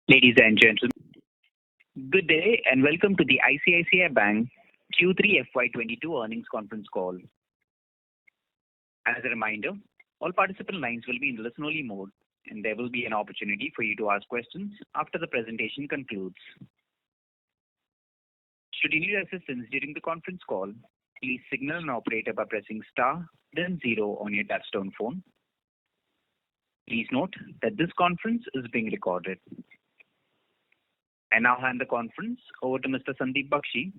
Ladies and gentlemen, good day and welcome to the ICICI Bank Q3FY22 earnings conference call. As a reminder, all participant lines will be in listen-only mode, and there will be an opportunity for you to ask questions after the presentation concludes. Should you need assistance during the conference call, please signal an operator by pressing star, then 0 on your touchtone phone. Please note that this conference is being recorded. I now hand the conference over to Mr. Sandeep Bakhshi,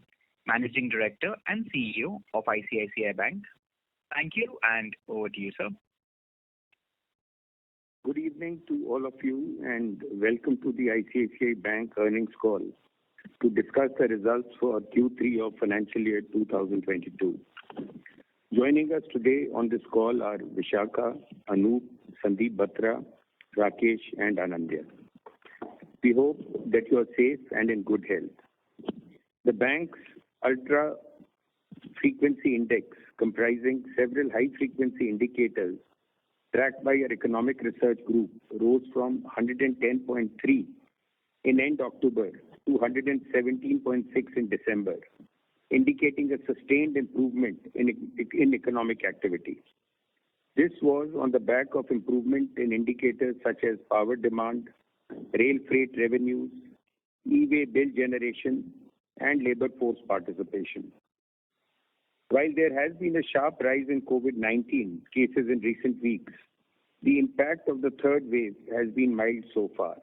Managing Director and CEO of ICICI Bank. Thank you, and over to you, sir. Good evening to all of you, and welcome to the ICICI Bank earnings call to discuss the results for Q3 of financial year 2022. Joining us today on this call are Vishakha, Anup, Sandeep Batra, Rakesh, and Anandya. We hope that you are safe and in good health. The bank's ultra frequency index, comprising several high frequency indicators tracked by our economic research group, rose from 110.3 in end October to 117.6 in December, indicating a sustained improvement in economic activity. This was on the back of improvement in indicators such as power demand, rail freight revenues, e-way bill generation, and labor force participation. While there has been a sharp rise in COVID-19 cases in recent weeks, the impact of the third wave has been mild so far.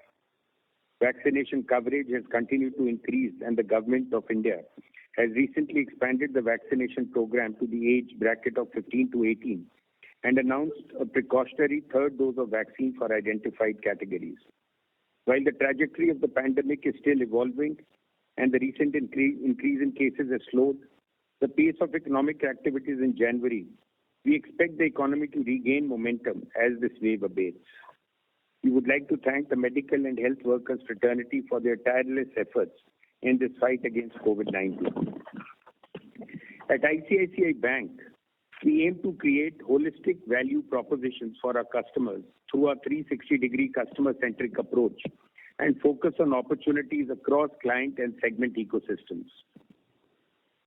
Vaccination coverage has continued to increase, and the Government of India has recently expanded the vaccination program to the age bracket of 15 to 18 and announced a precautionary third dose of vaccine for identified categories. While the trajectory of the pandemic is still evolving and the recent increase in cases has slowed the pace of economic activities in January, we expect the economy to regain momentum as this wave abates. We would like to thank the medical and health workers fraternity for their tireless efforts in this fight against COVID-19. At ICICI Bank, we aim to create holistic value propositions for our customers through our 360-degree customer-centric approach and focus on opportunities across client and segment ecosystems.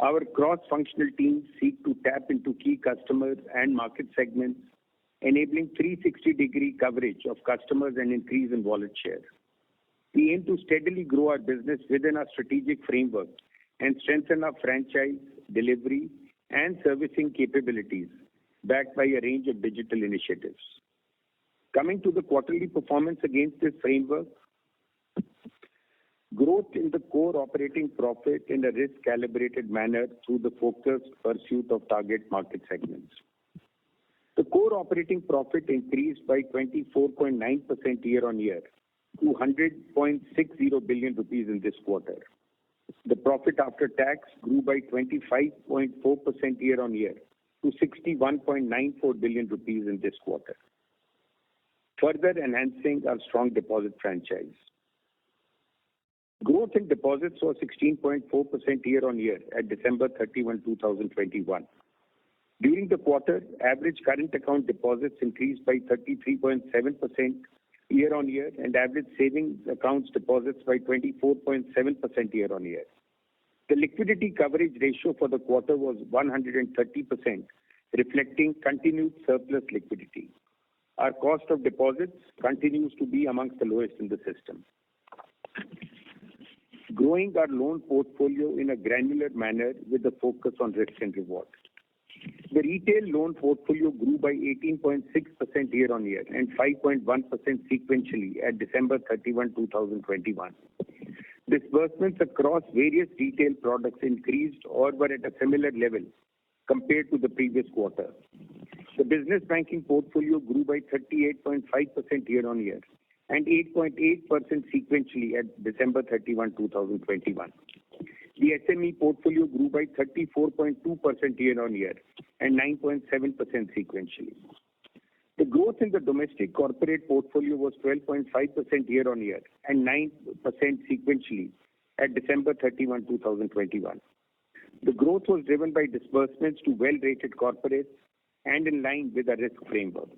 Our cross-functional teams seek to tap into key customers and market segments, enabling 360-degree coverage of customers and increase in wallet share. We aim to steadily grow our business within our strategic framework and strengthen our franchise, delivery, and servicing capabilities backed by a range of digital initiatives. Coming to the quarterly performance against this framework, growth in the core operating profit in a risk-calibrated manner through the focused pursuit of target market segments. The core operating profit increased by 24.9% year-on-year to 100.60 billion rupees in this quarter. The profit after tax grew by 25.4% year-on-year to 61.94 billion rupees in this quarter, further enhancing our strong deposit franchise. Growth in deposits was 16.4% year-on-year at December 31, 2021. During the quarter, average current account deposits increased by 33.7% year-on-year and average savings accounts deposits by 24.7% year-on-year. The liquidity coverage ratio for the quarter was 130%, reflecting continued surplus liquidity. Our cost of deposits continues to be amongst the lowest in the system. Growing our loan portfolio in a granular manner with a focus on risk and reward. The retail loan portfolio grew by 18.6% year-on-year and 5.1% sequentially at December 31, 2021. Disbursements across various retail products increased or were at a similar level compared to the previous quarter. The business banking portfolio grew by 38.5% year-on-year and 8.8% sequentially at December 31, 2021. The SME portfolio grew by 34.2% year-on-year and 9.7% sequentially. The growth in the domestic corporate portfolio was 12.5% year-on-year and 9% sequentially at December 31, 2021. The growth was driven by disbursements to well-rated corporates and in line with our risk framework.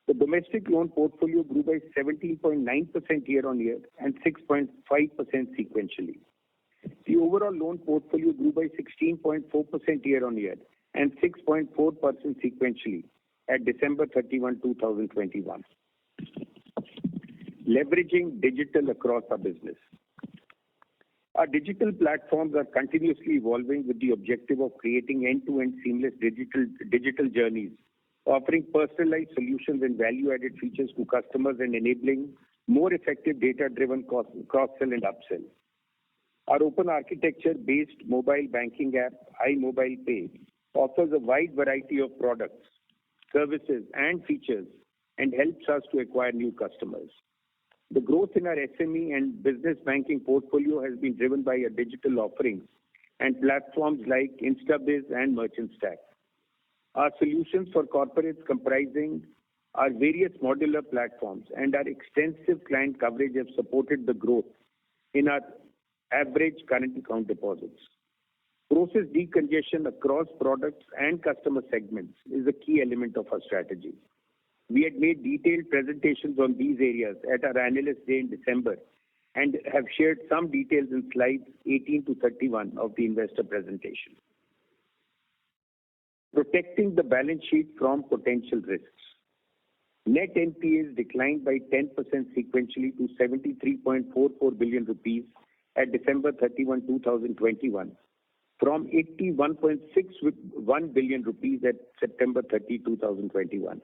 The domestic loan portfolio grew by 17.9% year-on-year and 6.5% sequentially. The overall loan portfolio grew by 16.4% year-on-year and 6.4% sequentially at December 31, 2021. Leveraging digital across our business. Our digital platforms are continuously evolving with the objective of creating end-to-end seamless digital journeys, offering personalized solutions and value-added features to customers and enabling more effective data-driven cross-sell and upsell. Our open architecture-based mobile banking app, iMobile Pay, offers a wide variety of products, services, and features and helps us to acquire new customers. The growth in our SME and business banking portfolio has been driven by our digital offerings and platforms like InstaBiz and Merchant Stack. Our solutions for corporates comprising our various modular platforms and our extensive client coverage have supported the growth in our average current account deposits. Process decongestion across products and customer segments is a key element of our strategy. We had made detailed presentations on these areas at our Analysts Day in December and have shared some details in slides 18 to 31 of the investor presentation. Protecting the balance sheet from potential risks. Net NPAs declined by 10% sequentially to 73.44 billion rupees at December 31, 2021, from 81.61 billion rupees at September 30, 2021.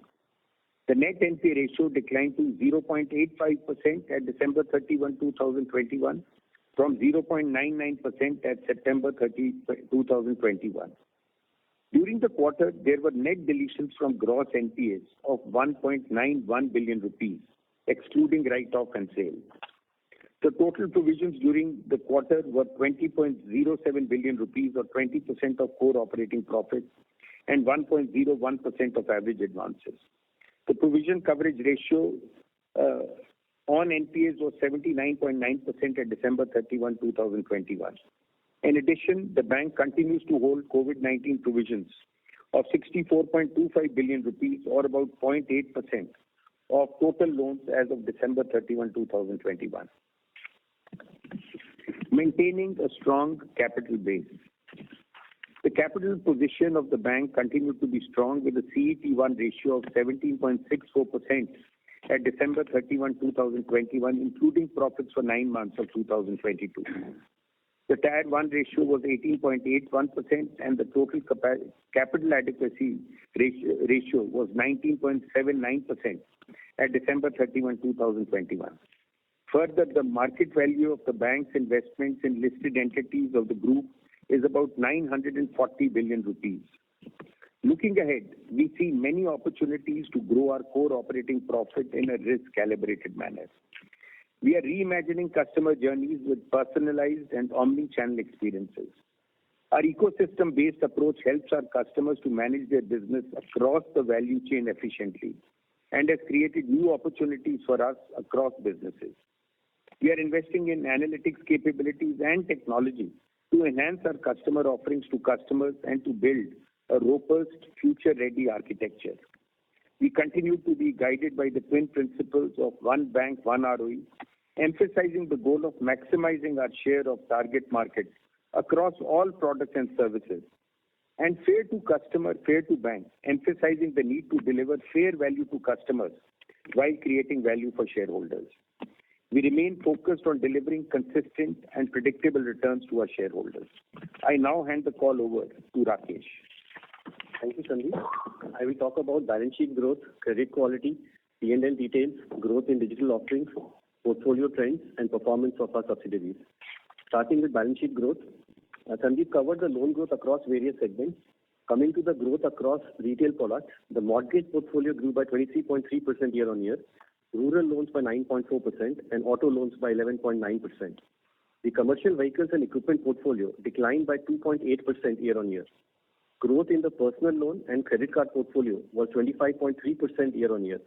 The net NPA ratio declined to 0.85% at December 31, 2021, from 0.99% at September 30, 2021. During the quarter, there were net deletions from gross NPAs of 1.91 billion rupees, excluding write-off and sale. The total provisions during the quarter were 20.07 billion rupees, or 20% of core operating profits, and 1.01% of average advances. The provision coverage ratio on NPAs was 79.9% at December 31, 2021. In addition, the bank continues to hold COVID-19 provisions of 64.25 billion rupees, or about 0.8% of total loans as of December 31, 2021. Maintaining a strong capital base. The capital position of the bank continued to be strong with a CET1 ratio of 17.64% at December 31, 2021, including profits for 9 months of 2022. The Tier 1 ratio was 18.81% and the total capital adequacy ratio was 19.79% at December 31, 2021. Further, the market value of the bank's investments in listed entities of the group is about 940 billion rupees. Looking ahead, we see many opportunities to grow our core operating profit in a risk-calibrated manner. We are reimagining customer journeys with personalized and omni-channel experiences. Our ecosystem-based approach helps our customers to manage their business across the value chain efficiently and has created new opportunities for us across businesses. We are investing in analytics capabilities and technology to enhance our customer offerings to customers and to build a robust, future-ready architecture. We continue to be guided by the twin principles of one bank, one ROE, emphasizing the goal of maximizing our share of target market across all products and services, and fair to customer, fair to bank, emphasizing the need to deliver fair value to customers while creating value for shareholders. We remain focused on delivering consistent and predictable returns to our shareholders. I now hand the call over to Rakesh. Thank you, Sandeep. I will talk about balance sheet growth, credit quality, P&L details, growth in digital offerings, portfolio trends, and performance of our subsidiaries. Starting with balance sheet growth, Sandeep covered the loan growth across various segments. Coming to the growth across retail products, the mortgage portfolio grew by 23.3% year-on-year, rural loans by 9.4%, and auto loans by 11.9%. The commercial vehicles and equipment portfolio declined by 2.8% year-on-year. Growth in the personal loan and credit card portfolio was 25.3% year-on-year.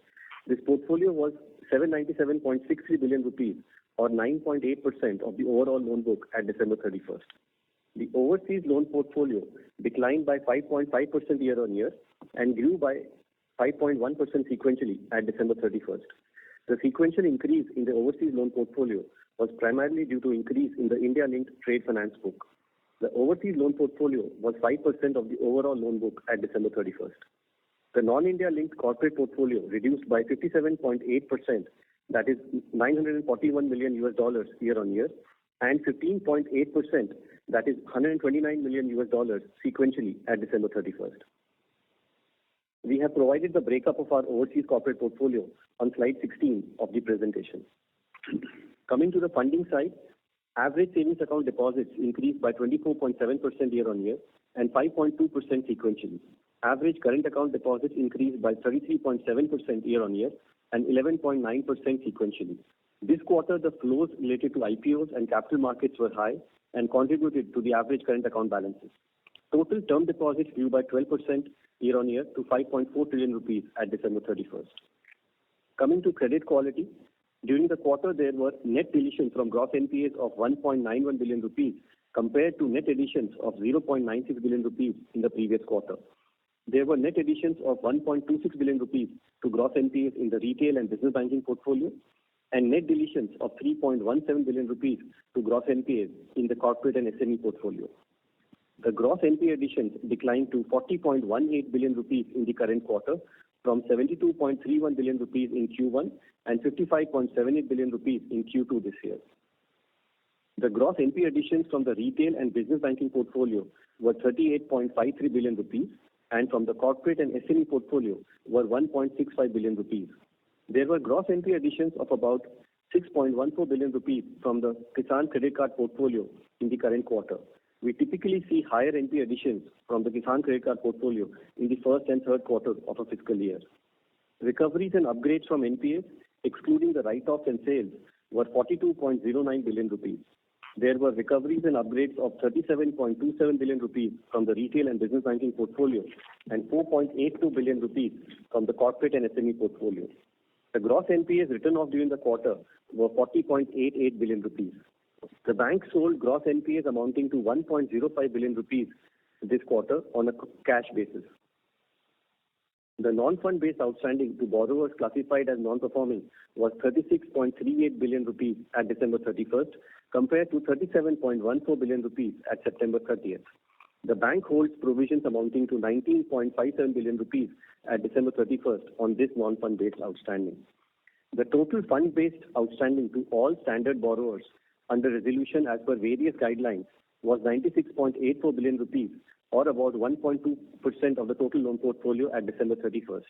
This portfolio was 797.63 billion rupees, or 9.8% of the overall loan book at December 31st. The overseas loan portfolio declined by 5.5% year-on-year and grew by 5.1% sequentially at December 31st. The sequential increase in the overseas loan portfolio was primarily due to increase in the India-linked trade finance book. The overseas loan portfolio was 5% of the overall loan book at December 31st. The non-India linked corporate portfolio reduced by 57.8%, that is $941 million year on year, and 15.8%, that is $129 million sequentially at December 31st. We have provided the breakup of our overseas corporate portfolio on slide 16 of the presentation. Coming to the funding side, average savings account deposits increased by 24.7% year on year and 5.2% sequentially. Average current account deposits increased by 33.7% year on year and 11.9% sequentially. This quarter, the flows related to IPOs and capital markets were high and contributed to the average current account balances. Total term deposits grew by 12% year on year to 5.4 trillion rupees at December 31st. Coming to credit quality, during the quarter, there were net deletions from gross NPAs of 1.91 billion rupees compared to net additions of 0.96 billion rupees in the previous quarter. There were net additions of 1.26 billion rupees to gross NPAs in the retail and business banking portfolio and net deletions of 3.17 billion rupees to gross NPAs in the corporate and SME portfolio. The gross NPA additions declined to 40.18 billion rupees in the current quarter from 72.31 billion rupees in Q1 and 55.78 billion rupees in Q2 this year. The gross NPA additions from the retail and business banking portfolio were 38.53 billion rupees and from the corporate and SME portfolio were 1.65 billion rupees. There were gross NPA additions of about 6.14 billion rupees from the Kisan credit card portfolio in the current quarter. We typically see higher NPA additions from the Kisan credit card portfolio in the first and third quarter of a fiscal year. Recoveries and upgrades from NPAs, excluding the write-offs and sales, were 42.09 billion rupees. There were recoveries and upgrades of 37.27 billion rupees from the retail and business banking portfolio and 4.82 billion rupees from the corporate and SME portfolio. The gross NPAs written off during the quarter were 40.88 billion rupees. The bank sold gross NPAs amounting to 1.05 billion rupees this quarter on a cash basis. The non-fund based outstanding to borrowers classified as non-performing was 36.38 billion rupees at December 31st compared to 37.14 billion rupees at September 30th. The bank holds provisions amounting to 19.57 billion rupees at December 31st on this non-fund based outstanding. The total fund-based outstanding to all standard borrowers under resolution as per various guidelines was 96.84 billion rupees or about 1.2% of the total loan portfolio at December 31st.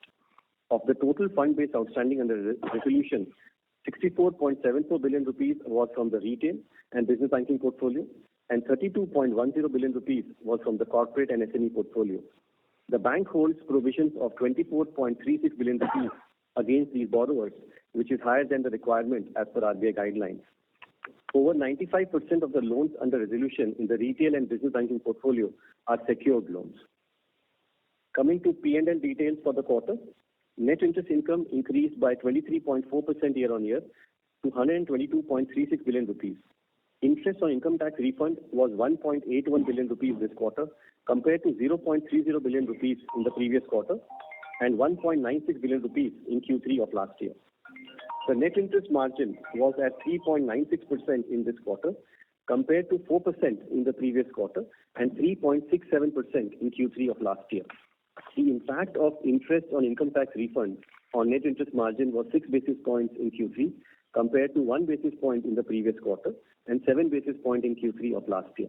Of the total fund-based outstanding under resolution, 64.74 billion rupees was from the retail and business banking portfolio and 32.10 billion rupees was from the corporate and SME portfolio. The bank holds provisions of 24.36 billion rupees against these borrowers, which is higher than the requirement as per RBI guidelines. Over 95% of the loans under resolution in the retail and business banking portfolio are secured loans. Coming to P&L details for the quarter, net interest income increased by 23.4% year on year to 122.36 billion rupees. Interest on income tax refund was 1.81 billion rupees this quarter compared to 0.30 billion rupees in the previous quarter and 1.96 billion rupees in Q3 of last year. The net interest margin was at 3.96% in this quarter compared to 4% in the previous quarter and 3.67% in Q3 of last year. The impact of interest on income tax refund on net interest margin was 6 basis points in Q3 compared to 1 basis point in the previous quarter and 7 basis points in Q3 of last year.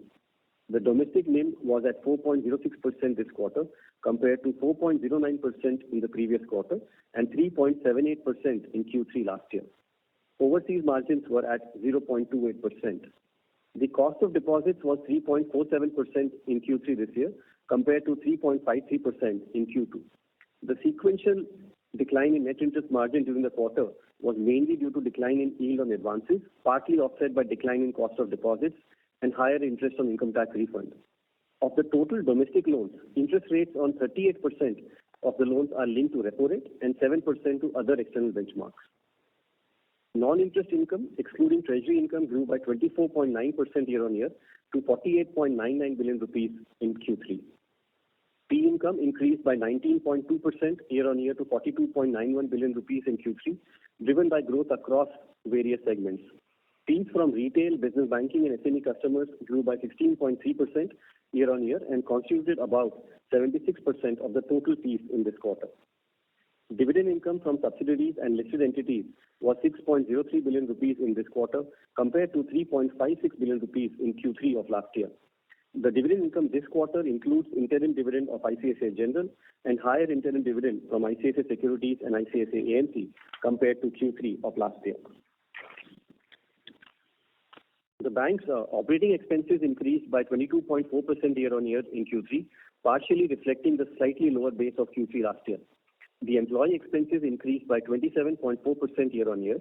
The domestic NIM was at 4.06% this quarter compared to 4.09% in the previous quarter and 3.78% in Q3 last year. Overseas margins were at 0.28%. The cost of deposits was 3.47% in Q3 this year compared to 3.53% in Q2. The sequential decline in net interest margin during the quarter was mainly due to decline in yield on advances, partly offset by decline in cost of deposits and higher interest on income tax refund. Of the total domestic loans, interest rates on 38% of the loans are linked to repo rate and 7% to other external benchmarks. Non-interest income, excluding treasury income, grew by 24.9% year on year to 48.99 billion rupees in Q3. Fee income increased by 19.2% year-on-year to 42.91 billion rupees in Q3, driven by growth across various segments. Fees from retail, business banking and SME customers grew by 16.3% year-on-year and constituted about 76% of the total fees in this quarter. Dividend income from subsidiaries and listed entities was 6.03 billion rupees in this quarter compared to 3.56 billion rupees in Q3 of last year. The dividend income this quarter includes interim dividend of ICICI General and higher interim dividend from ICICI Securities and ICICI AMC compared to Q3 of last year. The bank's operating expenses increased by 22.4% year-on-year in Q3, partially reflecting the slightly lower base of Q3 last year. The employee expenses increased by 27.4% year-on-year.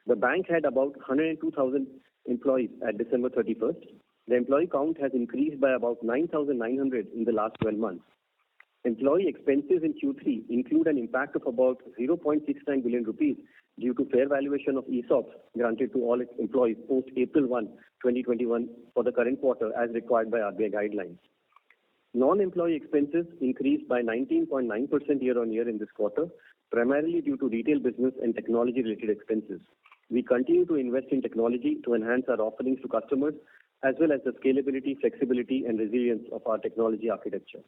The bank had about 102,000 employees at December 31st. The employee count has increased by about 9,900 in the last 12 months. Employee expenses in Q3 include an impact of about 0.69 billion rupees due to fair valuation of ESOPs granted to all its employees post April 1, 2021 for the current quarter as required by RBI guidelines. Non-employee expenses increased by 19.9% year-on-year in this quarter, primarily due to retail business and technology-related expenses. We continue to invest in technology to enhance our offerings to customers as well as the scalability, flexibility and resilience of our technology architecture.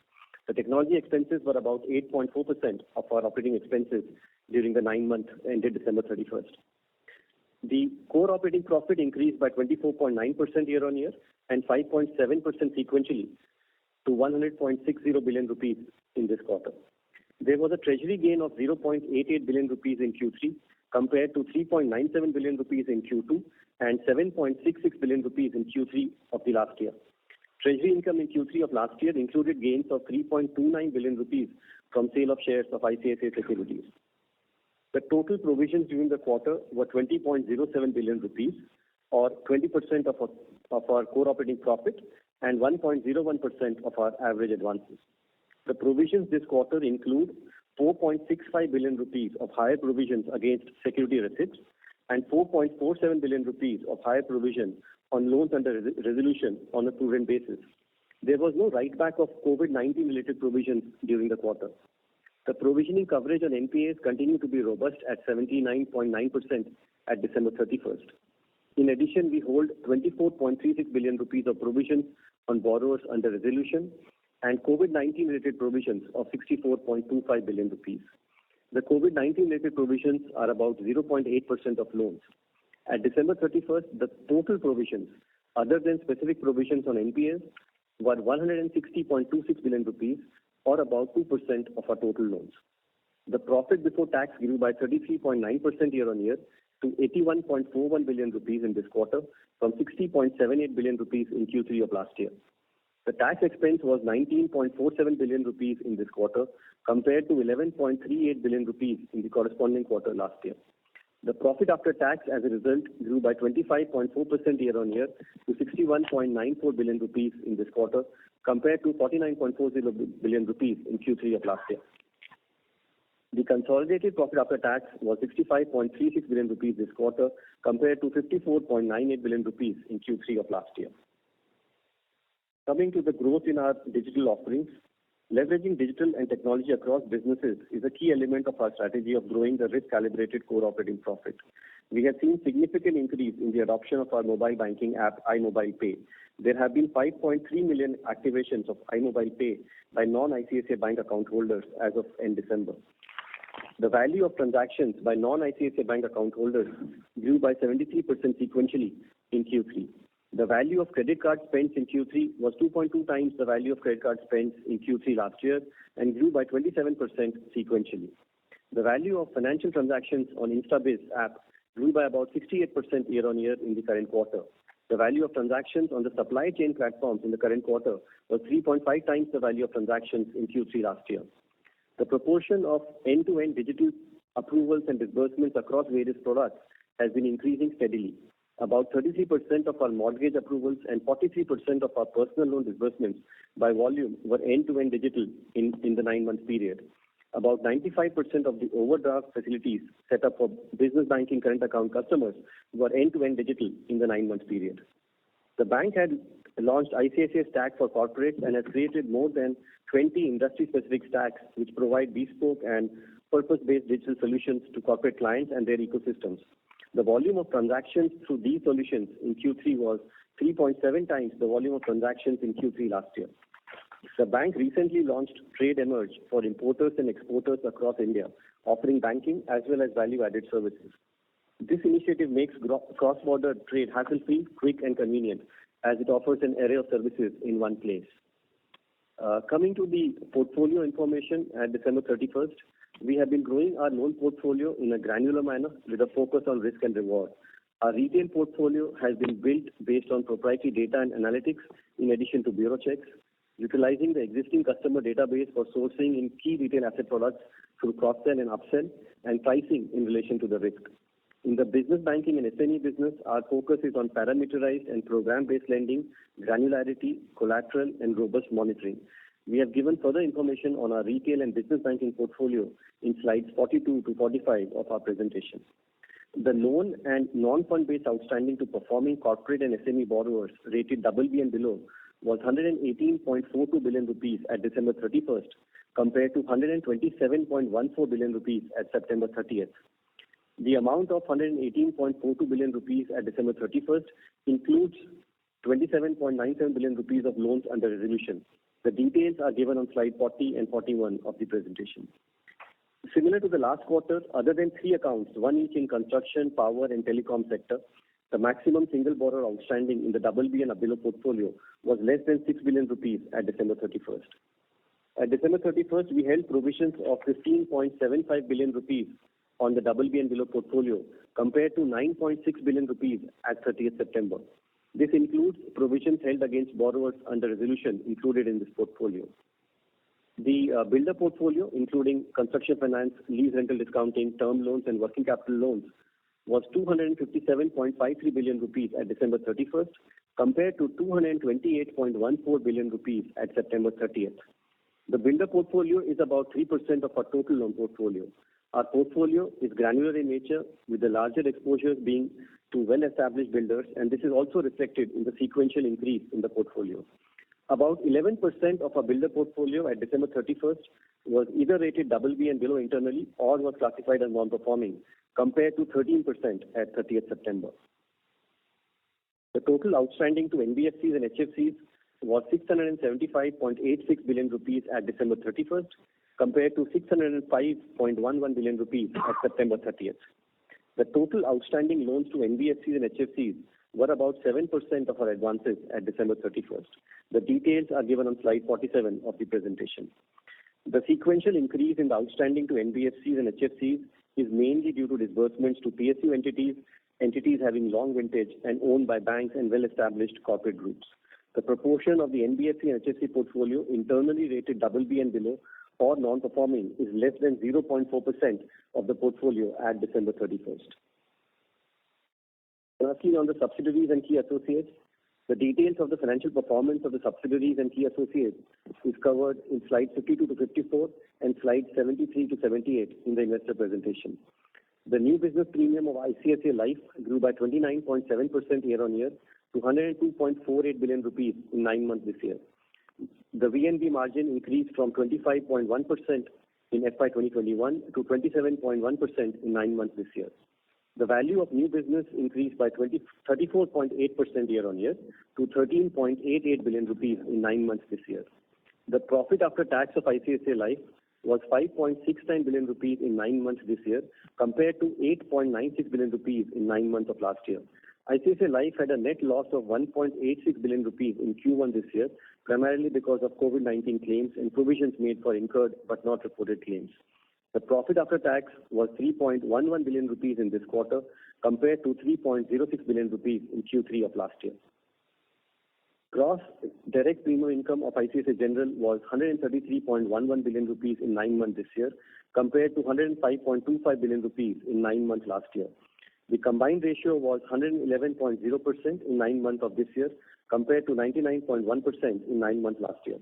The technology expenses were about 8.4% of our operating expenses during the 9 months ended December 31st. The core operating profit increased by 24.9% year-on-year and 5.7% sequentially to 100.60 billion rupees in this quarter. There was a treasury gain of 0.88 billion rupees in Q3 compared to 3.97 billion rupees in Q2 and 7.66 billion rupees in Q3 of the last year. Treasury income in Q3 of last year included gains of 3.29 billion rupees from sale of shares of ICICI Securities. The total provisions during the quarter were 20.07 billion rupees or 20% of our core operating profit and 1.01% of our average advances. The provisions this quarter include 4.65 billion rupees of higher provisions against security receipts and 4.47 billion rupees of higher provision on loans under resolution on a prudent basis. There was no write-back of COVID-19 related provisions during the quarter. The provisioning coverage on NPAs continued to be robust at 79.9% at December 31st. In addition, we hold 24.36 billion rupees of provisions on borrowers under resolution and COVID-19 related provisions of 64.25 billion rupees. The COVID-19 related provisions are about 0.8% of loans. At December 31st, the total provisions, other than specific provisions on NPAs, were 160.26 billion rupees, or about 2% of our total loans. The profit before tax grew by 33.9% year-on-year to 81.41 billion rupees in this quarter, from 60.78 billion rupees in Q3 of last year. The tax expense was 19.47 billion rupees in this quarter, compared to 11.38 billion rupees in the corresponding quarter last year. The profit after tax, as a result, grew by 25.4% year-on-year to 61.94 billion rupees in this quarter, compared to 49.40 billion rupees in Q3 of last year. The consolidated profit after tax was 65.36 billion rupees this quarter, compared to 54.98 billion rupees in Q3 of last year. Coming to the growth in our digital offerings, leveraging digital and technology across businesses is a key element of our strategy of growing the risk-calibrated core operating profit. We have seen significant increase in the adoption of our mobile banking app, iMobile Pay. There have been 5.3 million activations of iMobile Pay by non-ICICI Bank account holders as of end December. The value of transactions by non-ICICI Bank account holders grew by 73% sequentially in Q3. The value of credit card spends in Q3 was 2.2 times the value of credit card spends in Q3 last year and grew by 27% sequentially. The value of financial transactions on InstaBiz app grew by about 68% year-on-year in the current quarter. The value of transactions on the supply chain platforms in the current quarter was 3.5 times the value of transactions in Q3 last year. The proportion of end-to-end digital approvals and disbursements across various products has been increasing steadily. About 33% of our mortgage approvals and 43% of our personal loan disbursements by volume were end-to-end digital in the 9-month period. About 95% of the overdraft facilities set up for business banking current account customers were end-to-end digital in the 9-month period. The bank had launched ICICI Stack for corporates and has created more than 20 industry-specific stacks which provide bespoke and purpose-based digital solutions to corporate clients and their ecosystems. The volume of transactions through these solutions in Q3 was 3.7 times the volume of transactions in Q3 last year. The bank recently launched Trade Emerge for importers and exporters across India, offering banking as well as value-added services. This initiative makes cross-border trade hassle-free, quick and convenient as it offers an array of services in one place. Coming to the portfolio information at December 31st, we have been growing our loan portfolio in a granular manner with a focus on risk and reward. Our retail portfolio has been built based on proprietary data and analytics in addition to bureau checks, utilizing the existing customer database for sourcing in key retail asset products through cross-sell and upsell and pricing in relation to the risk. In the business banking and SME business, our focus is on parameterized and program-based lending, granularity, collateral, and robust monitoring. We have given further information on our retail and business banking portfolio in slides 42 to 45 of our presentation. The loan and non-fund-based outstanding to performing corporate and SME borrowers rated BB and below was 118.42 billion rupees at December 31st compared to 127.14 billion rupees at September 30th. The amount of 118.42 billion rupees at December 31st includes 27.97 billion rupees of loans under resolution. The details are given on slide 40 and 41 of the presentation. Similar to the last quarter, other than three accounts, one each in construction, power and telecom sector, the maximum single borrower outstanding in the BB and below portfolio was less than 6 billion rupees at December 31st. At December 31st, we held provisions of 15.75 billion rupees on the BB and below portfolio compared to 9.6 billion rupees at 30th September. This includes provisions held against borrowers under resolution included in this portfolio. The builder portfolio, including construction finance, lease rental discounting, term loans and working capital loans, was 257.53 billion rupees at December 31st compared to 228.14 billion rupees at September 30th. The builder portfolio is about 3% of our total loan portfolio. Our portfolio is granular in nature, with the larger exposures being to well-established builders, and this is also reflected in the sequential increase in the portfolio. About 11% of our builder portfolio at December 31st was either rated BB and below internally or was classified as non-performing, compared to 13% at 30th September. The total outstanding to NBFCs and HFCs was 675.86 billion rupees at December 31st, compared to 605.11 billion rupees at September 30th. The total outstanding loans to NBFCs and HFCs were about 7% of our advances at December 31st. The details are given on slide 47 of the presentation. The sequential increase in the outstanding to NBFCs and HFCs is mainly due to disbursements to PSU entities having long vintage and owned by banks and well-established corporate groups. The proportion of the NBFC and HFC portfolio internally rated BB and below or non-performing is less than 0.4% of the portfolio at December 31st. Lastly, on the subsidiaries and key associates, the details of the financial performance of the subsidiaries and key associates is covered in slides 52 to 54 and slides 73 to 78 in the investor presentation. The new business premium of ICICI Life grew by 29.7% year-on-year to 102.48 billion rupees in 9 months this year. The VNB margin increased from 25.1% in FY 2021 to 27.1% in 9 months this year. The value of new business increased by 34.8% year-on-year to 13.88 billion rupees in 9 months this year. The profit after tax of ICICI Life was 5.69 billion rupees in 9 months this year compared to 8.96 billion rupees in 9 months of last year. ICICI Life had a net loss of 1.86 billion rupees in Q1 this year, primarily because of COVID-19 claims and provisions made for incurred but not reported claims. The profit after tax was 3.11 billion rupees in this quarter compared to 3.06 billion rupees in Q3 of last year. Gross direct premium income of ICICI General was 133.11 billion rupees in 9 months this year compared to 105.25 billion rupees in 9 months last year. The combined ratio was 111.0% in 9 months of this year compared to 99.1% in 9 months last year.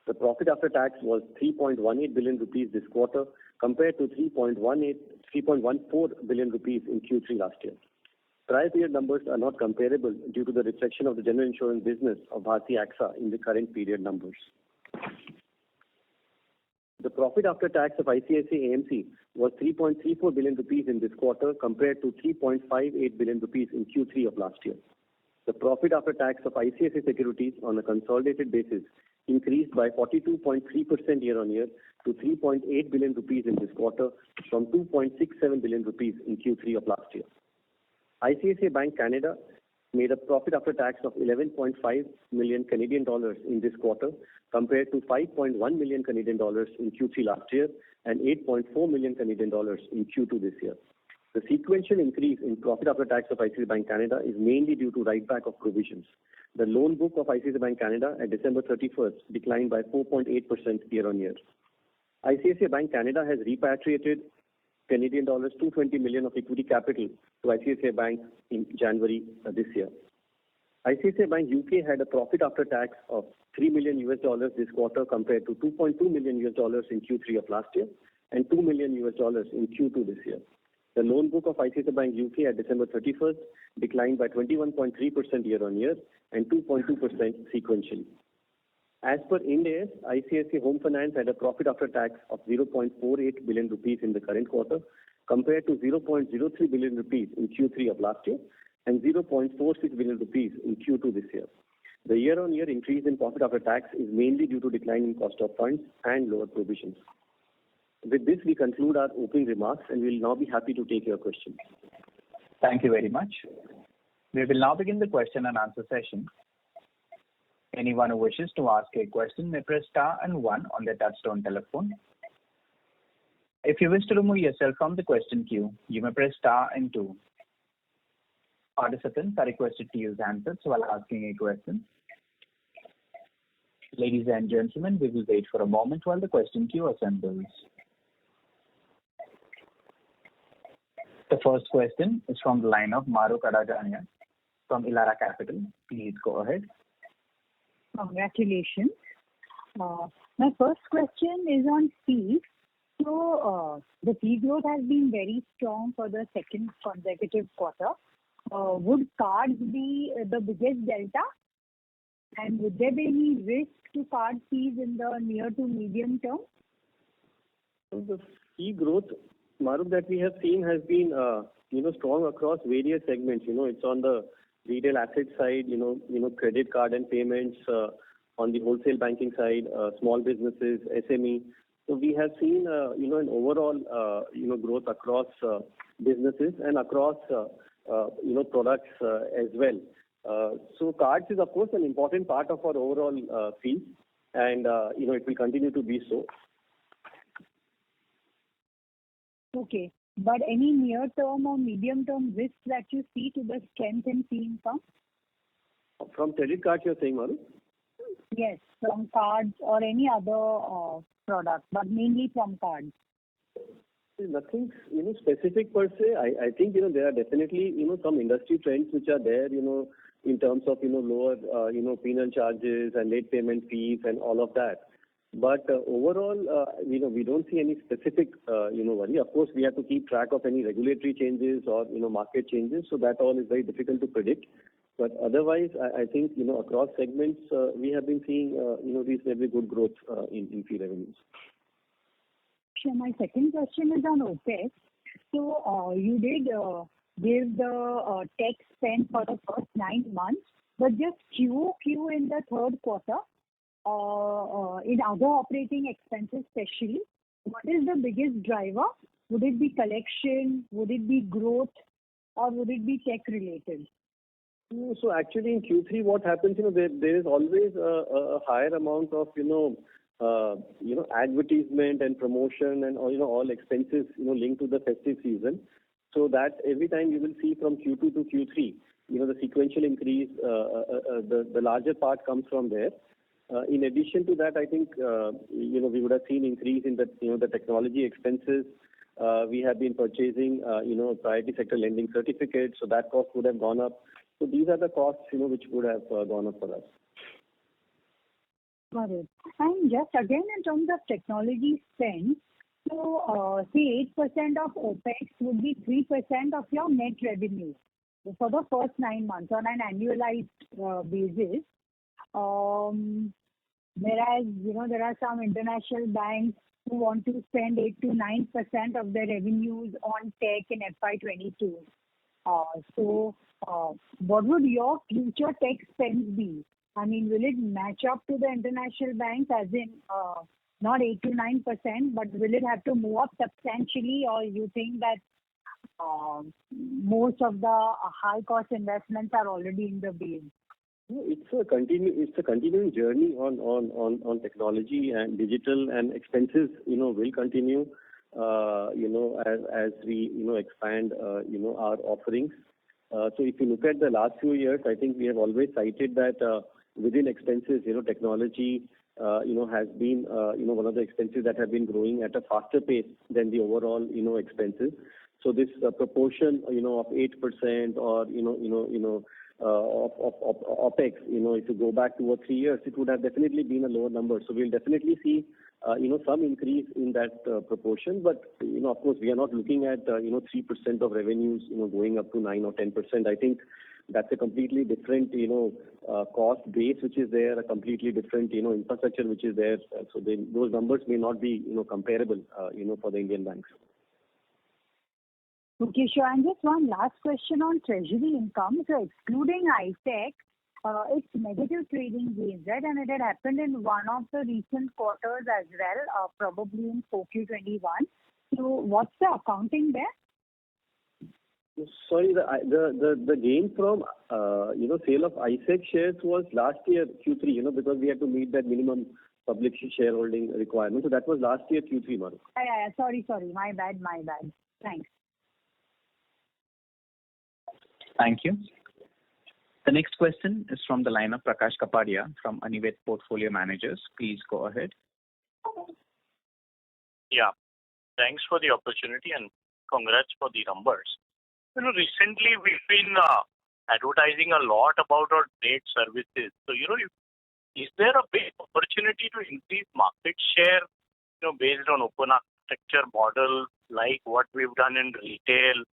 The profit after tax was 3.18 billion rupees this quarter compared to 3.14 billion rupees in Q3 last year. Prior period numbers are not comparable due to the reflection of the general insurance business of Bharti AXA in the current period numbers. The profit after tax of ICICI AMC was 3.34 billion rupees in this quarter compared to 3.58 billion rupees in Q3 of last year. The profit after tax of ICICI Securities on a consolidated basis increased by 42.3% year-on-year to 3.8 billion rupees in this quarter from 2.67 billion rupees in Q3 of last year. ICICI Bank Canada made a profit after tax of 11.5 million Canadian dollars in this quarter compared to 5.1 million Canadian dollars in Q3 last year and 8.4 million Canadian dollars in Q2 this year. The sequential increase in profit after tax of ICICI Bank Canada is mainly due to write-back of provisions. The loan book of ICICI Bank Canada at December 31st declined by 4.8% year-on-year. ICICI Bank Canada has repatriated Canadian dollars 220 million of equity capital to ICICI Bank in January this year. ICICI Bank UK had a profit after tax of $3 million this quarter compared to $2.2 million in Q3 of last year and $2 million in Q2 this year. The loan book of ICICI Bank UK at December 31st declined by 21.3% year-on-year and 2.2% sequentially. As per Ind AS, ICICI Home Finance had a profit after tax of 0.48 billion rupees in the current quarter compared to 0.03 billion rupees in Q3 of last year and 0.46 billion rupees in Q2 this year. The year-on-year increase in profit after tax is mainly due to decline in cost of funds and lower provisions. With this, we conclude our opening remarks and we will now be happy to take your questions. Thank you very much. We will now begin the question and answer session. Anyone who wishes to ask a question may press star and one on their touchtone telephone. If you wish to remove yourself from the question queue, you may press star and two. Participants are requested to use handsets while asking a question. Ladies and gentlemen, we will wait for a moment while the question queue assembles. The first question is from the line of Mahrukh Adajania from Elara Capital. Please go ahead. Congratulations. My first question is on fees. So the fee growth has been very strong for the second consecutive quarter. Would cards be the biggest delta? And would there be any risk to card fees in the near to medium term? So the fee growth, Mahrukh, that we have seen has been strong across various segments. It's on the retail asset side, credit card and payments, on the wholesale banking side, small businesses, SME. So we have seen, an overall, growth across businesses and across, products as well. So cards is, of course, an important part of our overall fees and, it will continue to be so. Okay. But any near-term or medium-term risks that you see to the strength in fee income? From credit cards, you're saying, Mahrukh? Yes, from cards or any other product, but mainly from cards. Nothing, specific per se. I think, there are definitely, some industry trends which are there, in terms of, lower, penal charges and late payment fees and all of that. But overall, we don't see any specific, worry. Of course, we have to keep track of any regulatory changes or, market changes. So that all is very difficult to predict. But otherwise, I think, across segments, we have been seeing, reasonably good growth in fee revenues. Sure. My second question is on OPEX. So you did give the tech spend for the first 9 months, but just QOQ in the third quarter, in other operating expenses especially, what is the biggest driver? Would it be collection? Would it be growth? Or would it be tech related? So actually in Q3 what happens, there is always a higher amount of, advertisement and promotion and all expenses, linked to the festive season. So that every time you will see from Q2 to Q3, the sequential increase, the larger part comes from there. In addition to that, I think, we would have seen increase in the technology expenses. We have been purchasing, priority sector lending certificates, so that cost would have gone up. So these are the costs, which would have gone up for us. Got it. And just again in terms of technology spend, so say 8% of OPEX would be 3% of your net revenue. for the first 9 months on an annualized basis. Whereas, there are some international banks who want to spend 8 to 9% of their revenues on tech in FY22. So, what would your future tech spends be? I mean, will it match up to the international banks, as in not 8 to 9%, but will it have to move up substantially, or you think that most of the high cost investments are already in the base? It's a continuing journey on technology and digital, and expenses, will continue, as we, expand, our offerings. So if you look at the last few years, I think we have always cited that within expenses, technology, has been, one of the expenses that have been growing at a faster pace than the overall, expenses. So this proportion, of 8% or, of OPEX, if you go back 2 or 3 years, it would have definitely been a lower number. So we'll definitely see, some increase in that proportion. But, of course, we are not looking at, 3% of revenues, going up to 9 or 10%. I think that's a completely different, cost base which is there, a completely different, infrastructure which is there. So those numbers may not be, comparable, for the Indian banks. Okay, sure. And just one last question on treasury income. So excluding ICICI, it's negative trading gains, right? And it had happened in one of the recent quarters as well, probably in Q421. So what's the accounting there? Sorry, the gain from sale of ICICI shares was last year Q3, because we had to meet that minimum public shareholding requirement. So that was last year Q3, Maru. Yeah. Sorry. My bad. Thanks. Thank you. The next question is from the line of Prakash Kapadia from Anivet Portfolio Managers. Please go ahead. Yeah. Thanks for the opportunity and congrats for the numbers. Recently we've been advertising a lot about our trade services. So, is there a big opportunity to increase market share, based on open architecture model like what we've done in retail?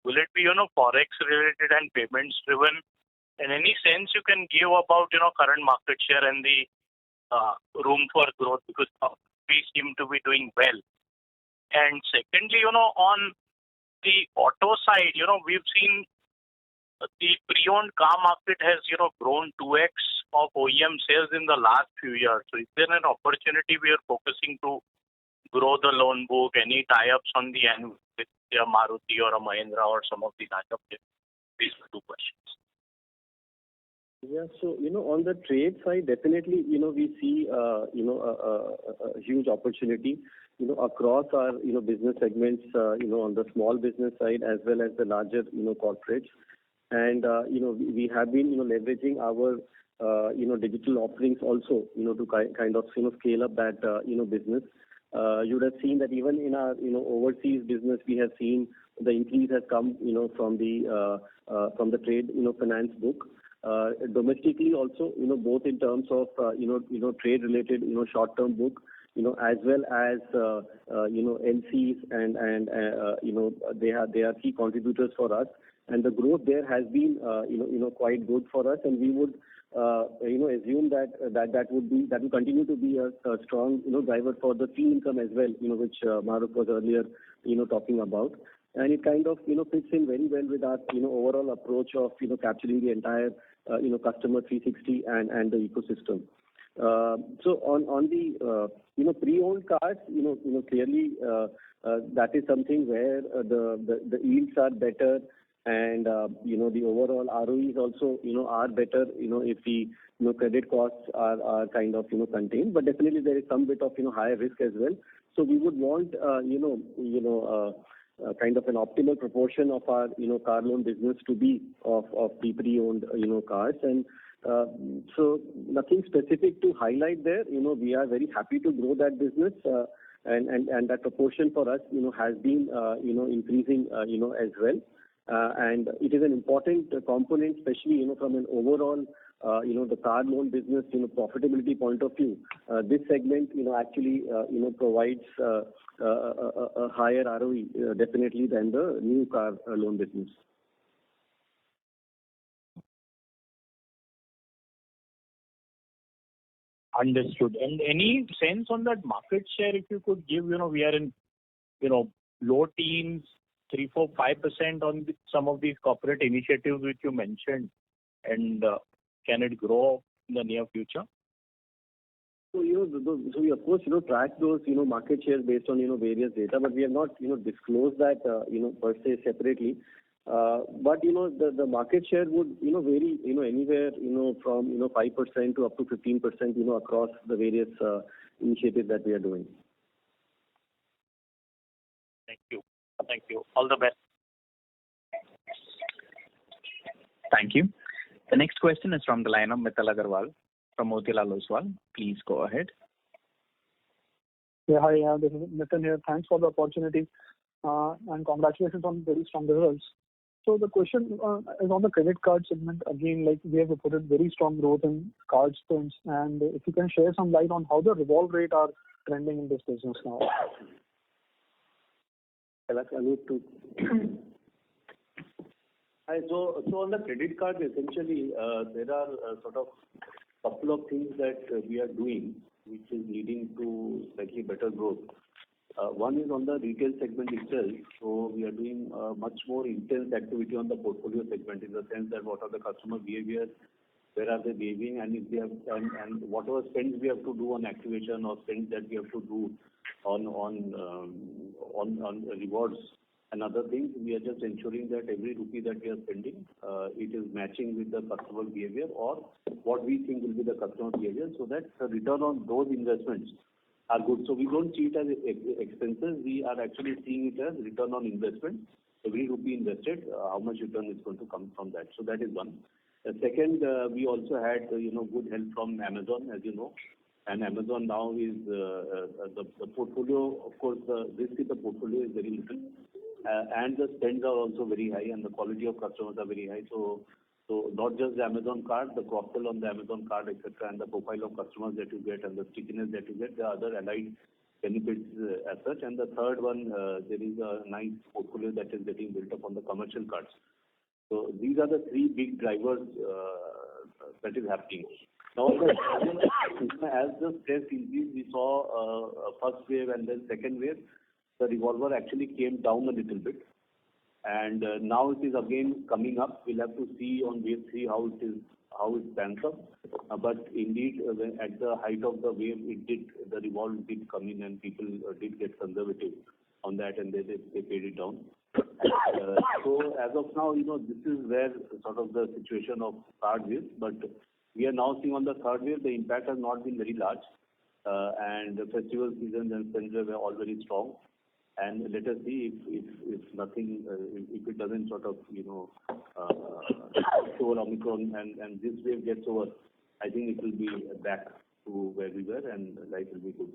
Will it be, forex related and payments driven? And any sense you can give about, current market share and the room for growth, because we seem to be doing well. And secondly, on the auto side, we've seen the pre-owned car market has, grown 2x of OEM sales in the last few years. So is there an opportunity we are focusing to grow the loan book, any tie-ups on the end with a Maruti or a Mahindra or some of the larger players? These are 2 questions. Yeah, so, on the trade side, definitely, we see, a huge opportunity, across our, business segments, on the small business side as well as the larger, corporates. And, we have been, leveraging our, digital offerings also, to kind of, scale up that, business. You would have seen that even in our, overseas business, we have seen the increase has come, from the trade, finance book. Domestically also, both in terms of, trade related, short-term book, as well as, LCs and they are key contributors for us. And the growth there has been, quite good for us. And we would, assume that will continue to be a strong, driver for the fee income as well, which Maruf was earlier, talking about. And it kind of, fits in very well with our, overall approach of, capturing the entire, customer 360 and the ecosystem. So on the, pre-owned cars, clearly that is something where the yields are better and, the overall ROEs also, are better, if the, credit costs are kind of, contained. But definitely there is some bit of, higher risk as well. So we would want, kind of an optimal proportion of our, car loan business to be of the pre-owned, cars. And so nothing specific to highlight there. We are very happy to grow that business, and that proportion for us, has been, increasing, as well. And it is an important component, especially, from an overall, the car loan business, profitability point of view. This segment, actually, provides a higher ROE, definitely than the new car loan business. Understood. And any sense on that market share, if you could give, we are in, low teens, 3, 4, 5% on some of these corporate initiatives which you mentioned, and can it grow in the near future? So, we of course, track those, market shares based on, various data, but we have not, disclosed that, per se separately. But, the market share would, vary, anywhere, from, 5% to up to 15%, across the various initiatives that we are doing. Thank you. Thank you. All the best. Thank you. The next question is from the line of Mittal Agarwal from Motilal Oswal. Please go ahead. Yeah, hi, this is Mittal here. Thanks for the opportunity and congratulations on very strong results. So the question is on the credit card segment. Again, like we have reported very strong growth in card spends, and if you can share some light on how the revolve rate are trending in this business now. Hi, so on the credit card, essentially, there are sort of couple of things that we are doing, which is leading to slightly better growth. One is on the retail segment itself. So we are doing much more intense activity on the portfolio segment, in the sense that what are the customer behaviors, where are they behaving, and if they have, and whatever spends we have to do on activation or spends that we have to do on rewards and other things, we are just ensuring that every rupee that we are spending, it is matching with the customer behavior or what we think will be the customer behavior, so that the return on those investments are good. So we don't see it as expenses. We are actually seeing it as return on investment. Every rupee invested, how much return is going to come from that. So that is one. The second, we also had good help from Amazon, as you know. And Amazon now is the portfolio. Of course, the risk in the portfolio is very little, and the spends are also very high, and the quality of customers are very high. So not just the Amazon card, the cross-sell on the Amazon card, etc., and the profile of customers that you get and the stickiness that you get, the other allied benefits as such. And the third one, there is a nice portfolio that is getting built up on the commercial cards. So these are the three big drivers that is happening. Now, as the stress increased, we saw a first wave and then second wave. The revolver actually came down a little bit, and now it is again coming up. We'll have to see on wave 3 how it pans up. But indeed, at the height of the wave, the revolver did come in, and people did get conservative on that, and they paid it down. So as of now, this is where sort of the situation of cards is. But we are now seeing on the third wave, the impact has not been very large, and the festival season and spends were all very strong. And let us see if nothing, if it doesn't sort of, over Omicron and this wave gets over, I think it will be back to where we were and life will be good.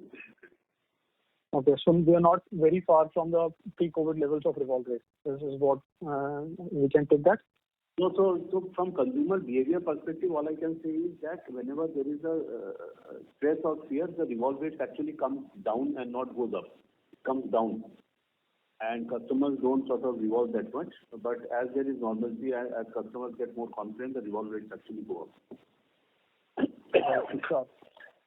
Okay, so we are not very far from the pre-COVID levels of revolve rate. This is what we can take that? No, so from consumer behavior perspective, all I can say is that whenever there is a stress or fear, the revolve rate actually comes down and not goes up. It comes down. And customers don't sort of revolve that much. But as there is normalcy, as customers get more confident, the revolve rates actually go up. Sure.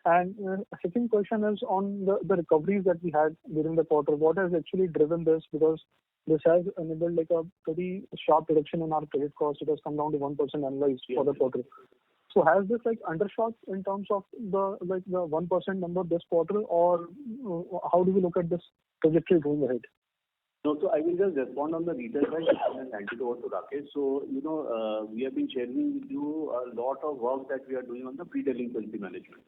And second question is on the recoveries that we had during the quarter. What has actually driven this? Because this has enabled like a pretty sharp reduction in our credit cost. It has come down to 1% annualized for the quarter. So has this like undershot in terms of the 1% number this quarter, or how do we look at this trajectory going ahead? No, so I will just respond on the retail side and hand it over to Rakesh. So, we have been sharing with you a lot of work that we are doing on the pre-delinquency management.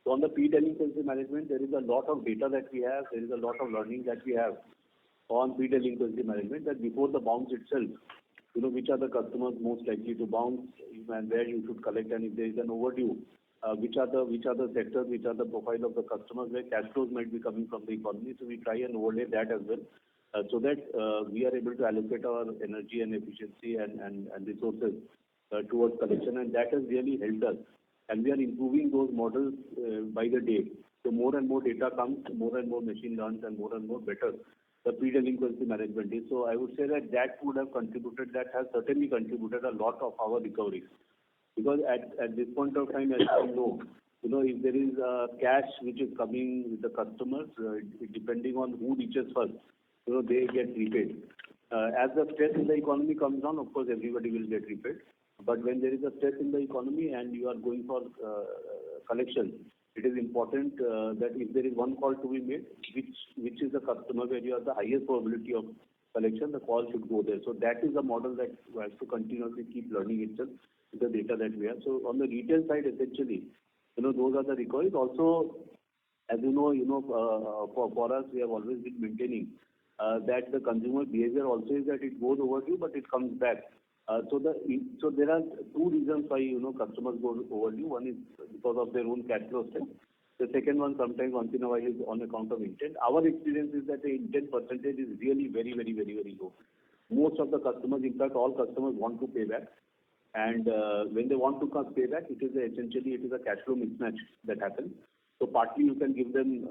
So on the pre-delinquency management, there is a lot of data that we have. There is a lot of learning that we have on pre-delinquency management, that before the bounce itself, which are the customers most likely to bounce and where you should collect, and if there is an overdue, which are the sectors, which are the profile of the customers where cash flows might be coming from the economy. So we try and overlay that as well, so that we are able to allocate our energy and efficiency and resources towards collection, and that has really helped us. And we are improving those models by the day. So more and more data comes, more and more machine learns, and more better the pre-delinquency management is. So I would say that would have contributed, that has certainly contributed a lot of our recoveries. Because at this point of time, as you know, if there is cash which is coming with the customers, depending on who reaches first, they get repaid. As the stress in the economy comes down, of course, everybody will get repaid. But when there is a stress in the economy and you are going for collection, it is important that if there is one call to be made, which is the customer where you have the highest probability of collection, the call should go there. So that is the model that has to continuously keep learning itself with the data that we have. So on the retail side, essentially, those are the recoveries. Also, as for us, we have always been maintaining that the consumer behavior also is that it goes overdue, but it comes back. So there are two reasons why customers go overdue. One is because of their own cash flow strength. The second one, sometimes once in a while, is on account of intent. Our experience is that the intent percentage is really very, very, very, very low. Most of the customers, in fact, all customers want to pay back. And when they want to pay back, essentially it is a cash flow mismatch that happens. So partly you can give them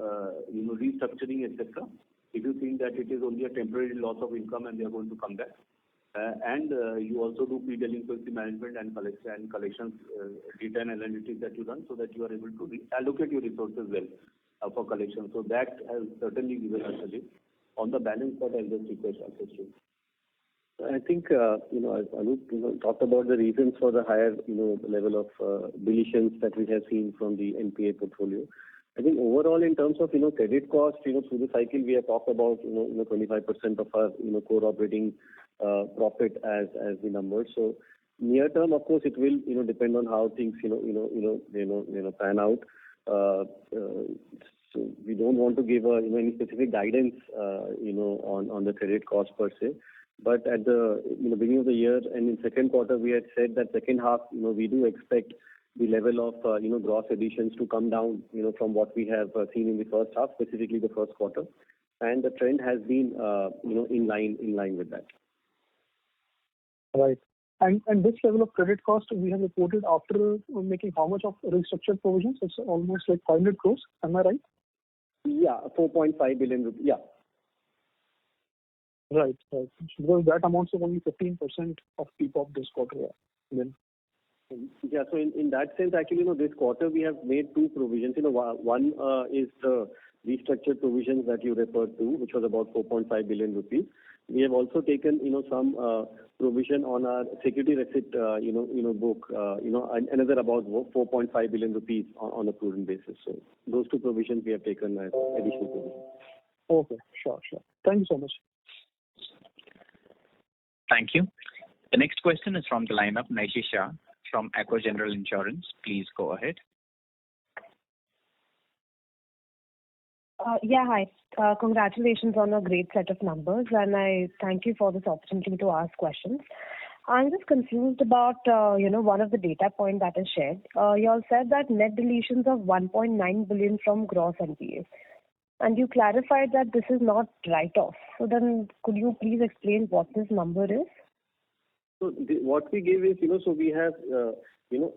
restructuring, etc. If you think that it is only a temporary loss of income and they are going to come back. And you also do pre-delinquency management and collections data and analytics that you run so that you are able to allocate your resources well for collection. So that has certainly given us a lift. On the balance part, I'll just request Ashish to. I think, as Anup talked about the reasons for the higher, level of deletions that we have seen from the NPA portfolio. I think overall, in terms of, credit cost, through the cycle, we have talked about, 25% of our, core operating profit as the numbers. So near term, of course, it will, depend on how things, pan out. So we don't want to give any specific guidance, on the credit cost per se. But at the beginning of the year and in second quarter, we had said that second half, we do expect the level of gross additions to come down, from what we have seen in the first half, specifically the first quarter, and the trend has been in line with that. Right. And this level of credit cost we have reported after making how much of restructured provisions? It's almost like 500 crores. Am I right? Yeah, 4.5 billion rupees. Yeah. Right. Because that amounts to only 15% of PPOP this quarter. Then. Yeah, so in that sense, actually, this quarter we have made two provisions. One is the restructured provisions that you referred to, which was about 4.5 billion rupees. We have also taken, some provision on our security receipt, book, another about 4.5 billion rupees on a prudent basis. So those two provisions we have taken as additional provisions. Okay, sure. Thank you so much. Thank you. The next question is from the line of Naishi Shah from Aqua General Insurance. Please go ahead. Hi. Congratulations on a great set of numbers, and I thank you for this opportunity to ask questions. I'm just confused about, one of the data point that is shared. You all said that net deletions of 1.9 billion from gross NPAs. And you clarified that this is not write-off. So then could you please explain what this number is? So what we gave is, so we have,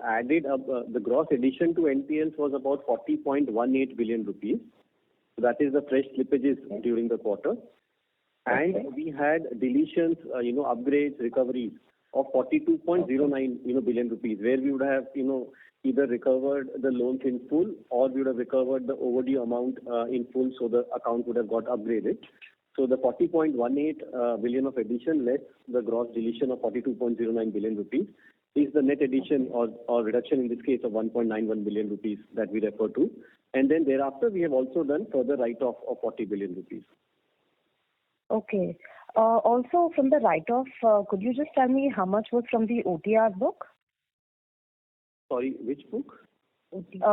added up the gross addition to NPLs was about 40.18 billion rupees. So that is the fresh slippages during the quarter. And we had deletions, upgrades, recoveries of 42.09 billion rupees, where we would have, either recovered the loans in full or we would have recovered the overdue amount in full, so the account would have got upgraded. So the 40.18 billion of addition less the gross deletion of 42.09 billion rupees is the net addition or reduction in this case of 1.91 billion rupees that we refer to. And then thereafter we have also done further write-off of 40 billion rupees. Okay. Also from the write-off, could you just tell me how much was from the OTR book? Sorry, which book?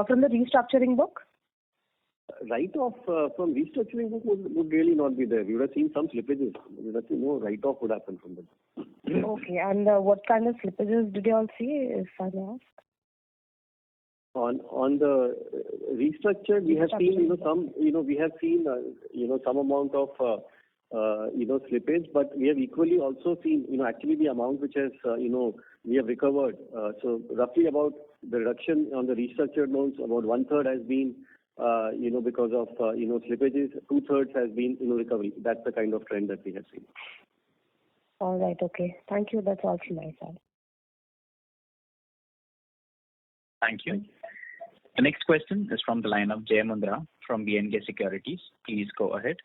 From the restructuring book? Write-off from restructuring book would really not be there. We would have seen some slippages. No write-off would happen from them. Okay, and what kind of slippages did you all see, if I may ask? On the restructured, we have seen some amount of slippage, but we have equally also seen actually the amount which has we have recovered. So roughly about the reduction on the restructured loans, about 1/3 has been because of slippages, 2/3 has been recovery. That's the kind of trend that we have seen. All right. Okay. Thank you. That's all from my side. Thank you. The next question is from the line of Jay Mundra from BNK Securities. Please go ahead.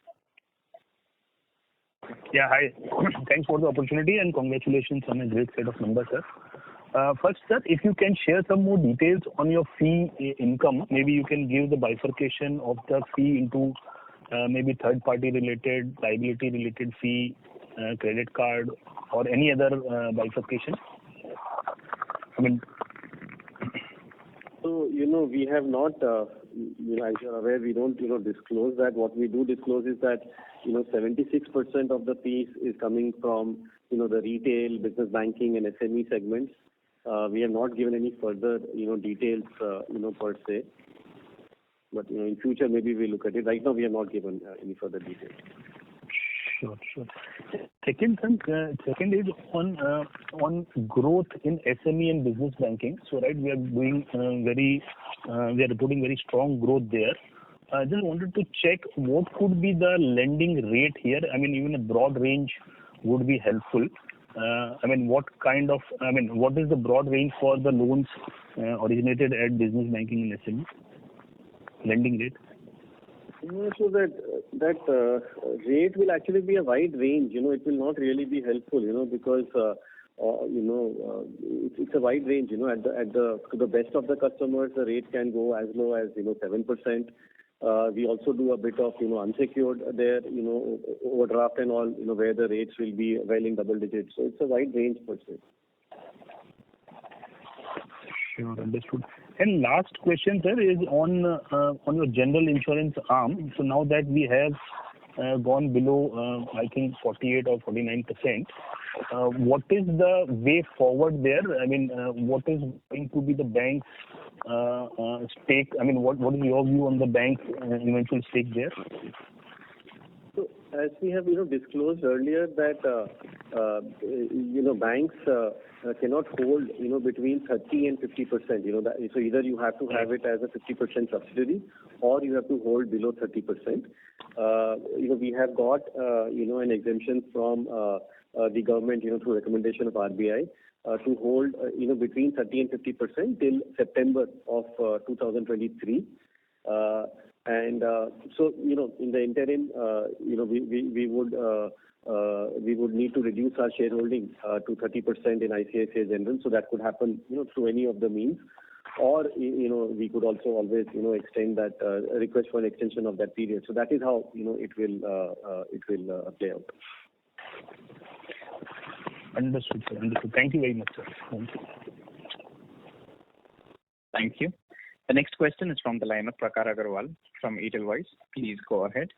Yeah, hi. Thanks for the opportunity and congratulations on a great set of numbers, sir. First, sir, if you can share some more details on your fee income, maybe you can give the bifurcation of the fee into maybe third-party related, liability-related fee, credit card, or any other bifurcation. So, we have not, as you're aware, we don't, disclose that. What we do disclose is that, 76% of the fees is coming from, the retail, business banking and SME segments. We have not given any further, details, per se. But, in future, maybe we'll look at it. Right now, we have not given any further details. Sure. Second is on growth in SME and business banking. So, right, we are doing we are reporting very strong growth there. I just wanted to check what could be the lending rate here. Even a broad range would be helpful. What is the broad range for the loans originated at business banking and SME lending rate? So that rate will actually be a wide range. It will not really be helpful, because it's a wide range. To the best of the customers, the rate can go as low as 7%. We also do a bit of unsecured there, overdraft and all, where the rates will be well in double digits. So it's a wide range per se. Sure, understood. And last question, sir, is on your general insurance arm. So now that we have gone below, I think 48 or 49%, what is the way forward there? What is going to be the bank's stake? What is your view on the bank's eventual stake there? So, as we have disclosed earlier that banks cannot hold between 30 and 50%. So either you have to have it as a 50% subsidiary or you have to hold below 30%. We have got an exemption from the government through recommendation of RBI to hold between 30 and 50% till September of 2023. And so, in the interim, we would need to reduce our shareholding to 30% in ICICI General. So that could happen, through any of the means, or we could also always, extend that request for an extension of that period. So that is how it will play out. Understood, sir. Understood. Thank you very much, sir. Thank you. Thank you. The next question is from the line of Prakhar Agarwal from Edelweiss. Please go ahead.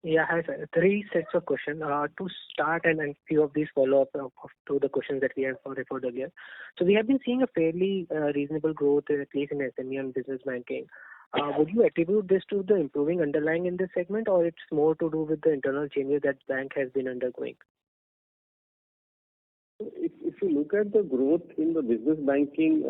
Yeah, hi sir. 3 sets of questions. To start, and a few of these follow up to the questions that we have referred earlier. So we have been seeing a fairly reasonable growth, at least in SME and business banking. Would you attribute this to the improving underlying in this segment, or it's more to do with the internal changes that bank has been undergoing? If you look at the growth in the business banking,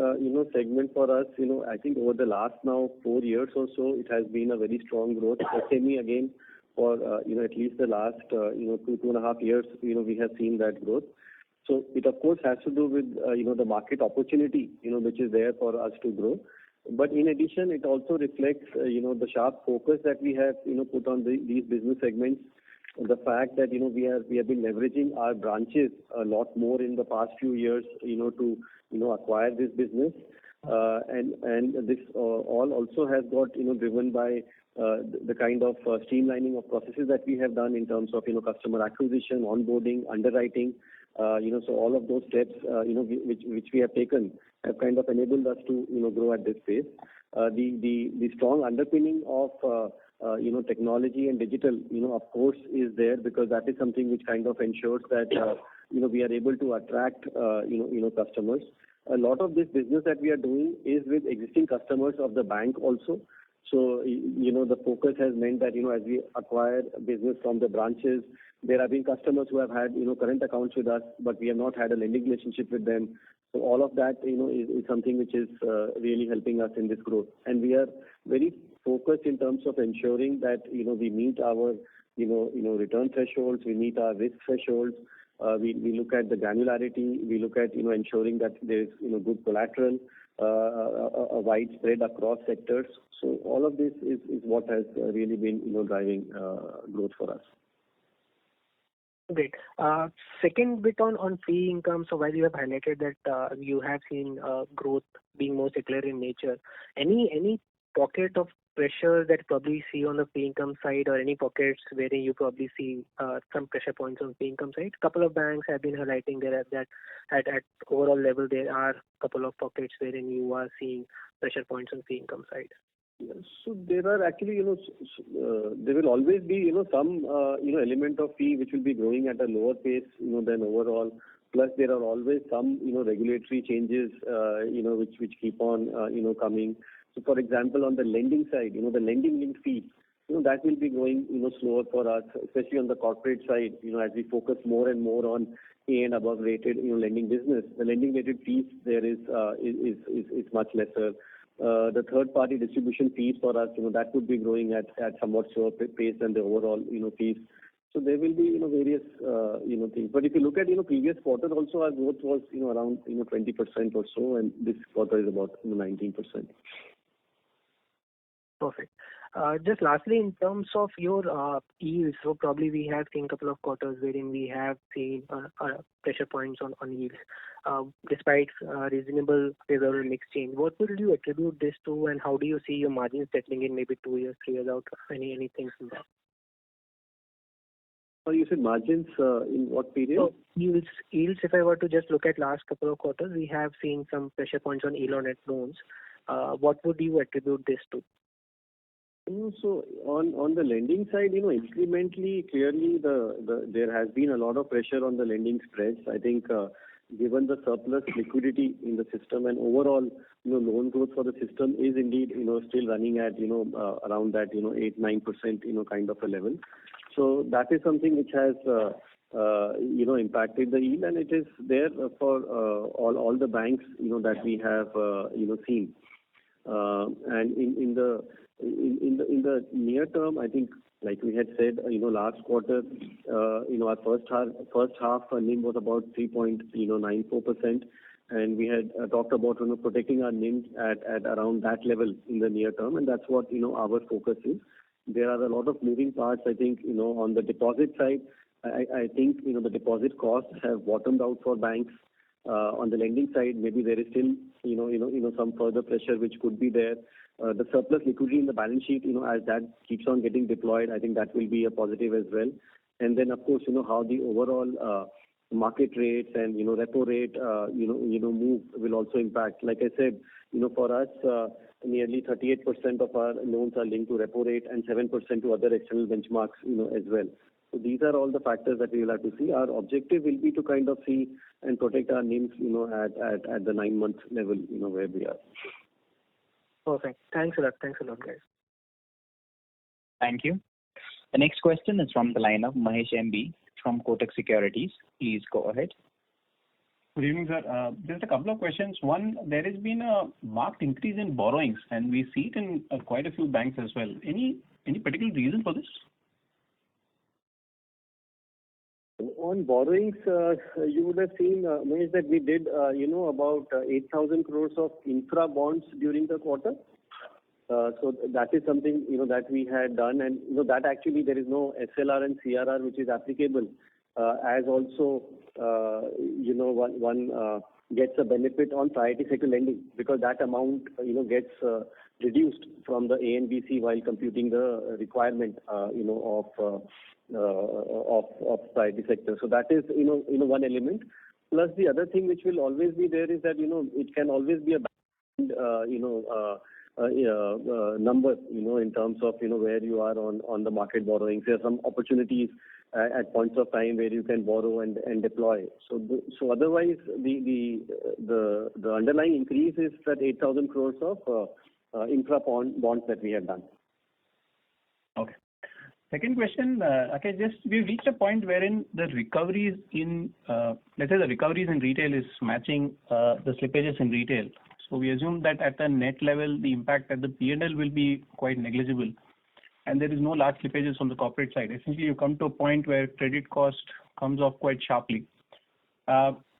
segment for us, I think over the last now 4 years or so, it has been a very strong growth. SME again, for at least the last 2.5 years, we have seen that growth. So it of course has to do with the market opportunity, which is there for us to grow. But in addition, it also reflects the sharp focus that we have put on these business segments. The fact that we have been leveraging our branches a lot more in the past few years to acquire this business, and this all also has got driven by the kind of streamlining of processes that we have done in terms of customer acquisition, onboarding, underwriting. So all of those steps which we have taken have kind of enabled us to grow at this pace. The strong underpinning of technology and digital, of course, is there, because that is something which kind of ensures that we are able to attract customers. A lot of this business that we are doing is with existing customers of the bank also. So the focus has meant that as we acquire business from the branches, there have been customers who have had current accounts with us, but we have not had a lending relationship with them. So all of that is something which is really helping us in this growth, and we are very focused in terms of ensuring that we meet our return thresholds, we meet our risk thresholds. We look at the granularity, we look at ensuring that there is good collateral. a wide spread across sectors. So all of this is what has really been driving growth for us. Great. Second bit on fee income. So while you have highlighted that you have seen growth being more secular in nature, any pocket of pressure that you probably see on the fee income side, or any pockets wherein you probably see some pressure points on fee income side? Couple of banks have been highlighting that at overall level there are a couple of pockets wherein you are seeing pressure points on fee income side. So there are actually, there will always be, some, element of fee which will be growing at a lower pace, than overall. Plus there are always some, regulatory changes, which keep on, coming. So for example, on the lending side, the lending linked fees, that will be growing, slower for us, especially on the corporate side, as we focus more and more on A and above rated, lending business. The lending rated fees there is much lesser. The third party distribution fees for us, that would be growing at somewhat slower pace than the overall, fees. So there will be, various, things. But if you look at, previous quarter also, our growth was, around, 20% or so, and this quarter is about 19%. Perfect. Just lastly, in terms of your yields, so probably we have seen a couple of quarters wherein we have seen pressure points on yields, despite reasonable favorable mix change. What would you attribute this to, and how do you see your margins settling in maybe 2 years, 3 years out? Anything from that? So you said margins in what period? So yields. If I were to just look at last couple of quarters, we have seen some pressure points on yield on net loans. What would you attribute this to? So on the lending side, incrementally, clearly there has been a lot of pressure on the lending spreads. I think given the surplus liquidity in the system and overall, loan growth for the system is indeed, still running at, around that, 8-9%, kind of a level. So that is something which has, impacted the yield, and it is there for all the banks, that we have, seen. And in the near term, I think, like we had said, last quarter, our first half NIM was about 3.94%, and we had talked about protecting our NIM at around that level in the near term, and that's what our focus is. There are a lot of moving parts. I think on the deposit side, I think the deposit costs have bottomed out for banks. On the lending side, maybe there is still some further pressure which could be there. The surplus liquidity in the balance sheet, as that keeps on getting deployed, I think that will be a positive as well. And then, of course, how the overall market rates and repo rate move will also impact. Like I said, for us, nearly 38% of our loans are linked to repo rate and 7% to other external benchmarks, as well. So these are all the factors that we will have to see. Our objective will be to kind of see and protect our NIMs, at the 9-month level, where we are. Perfect. Thanks a lot. Thanks a lot, guys. Thank you. The next question is from the line of Mahesh MB from Kotak Securities. Please go ahead. Good evening, sir. Just a couple of questions. One, there has been a marked increase in borrowings, and we see it in quite a few banks as well. Any particular reason for this? On borrowings, you would have seen, Mahesh, that we did, about 8,000 crores of infra bonds during the quarter. So that is something, that we had done. And, that actually there is no SLR and CRR which is applicable, as also, one gets a benefit on priority sector lending, because that amount, gets reduced from the A and B C while computing the requirement, of priority sector. So that is, one element. Plus the other thing which will always be there is that, it can always be a number, in terms of, where you are on the market borrowings. There are some opportunities at points of time where you can borrow and deploy. So otherwise, the underlying increase is that 8,000 crores of infra bonds that we have done. Okay. Second question, we've reached a point wherein the recoveries in, let's say the recoveries in retail is matching the slippages in retail. So we assume that at the net level, the impact at the P&L will be quite negligible, and there is no large slippages on the corporate side. Essentially, you come to a point where credit cost comes off quite sharply.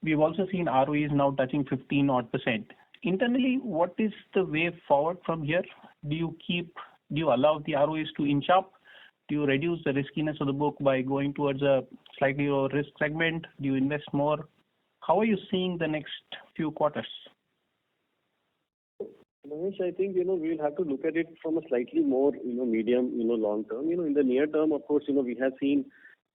We've also seen ROEs now touching 15%. internally, what is the way forward from here? Do you allow the ROEs to inch up? Do you reduce the riskiness of the book by going towards a slightly lower risk segment? Do you invest more? How are you seeing the next few quarters? Mahesh, I think, we'll have to look at it from a slightly more, medium, long term. In the near term, of course, we have seen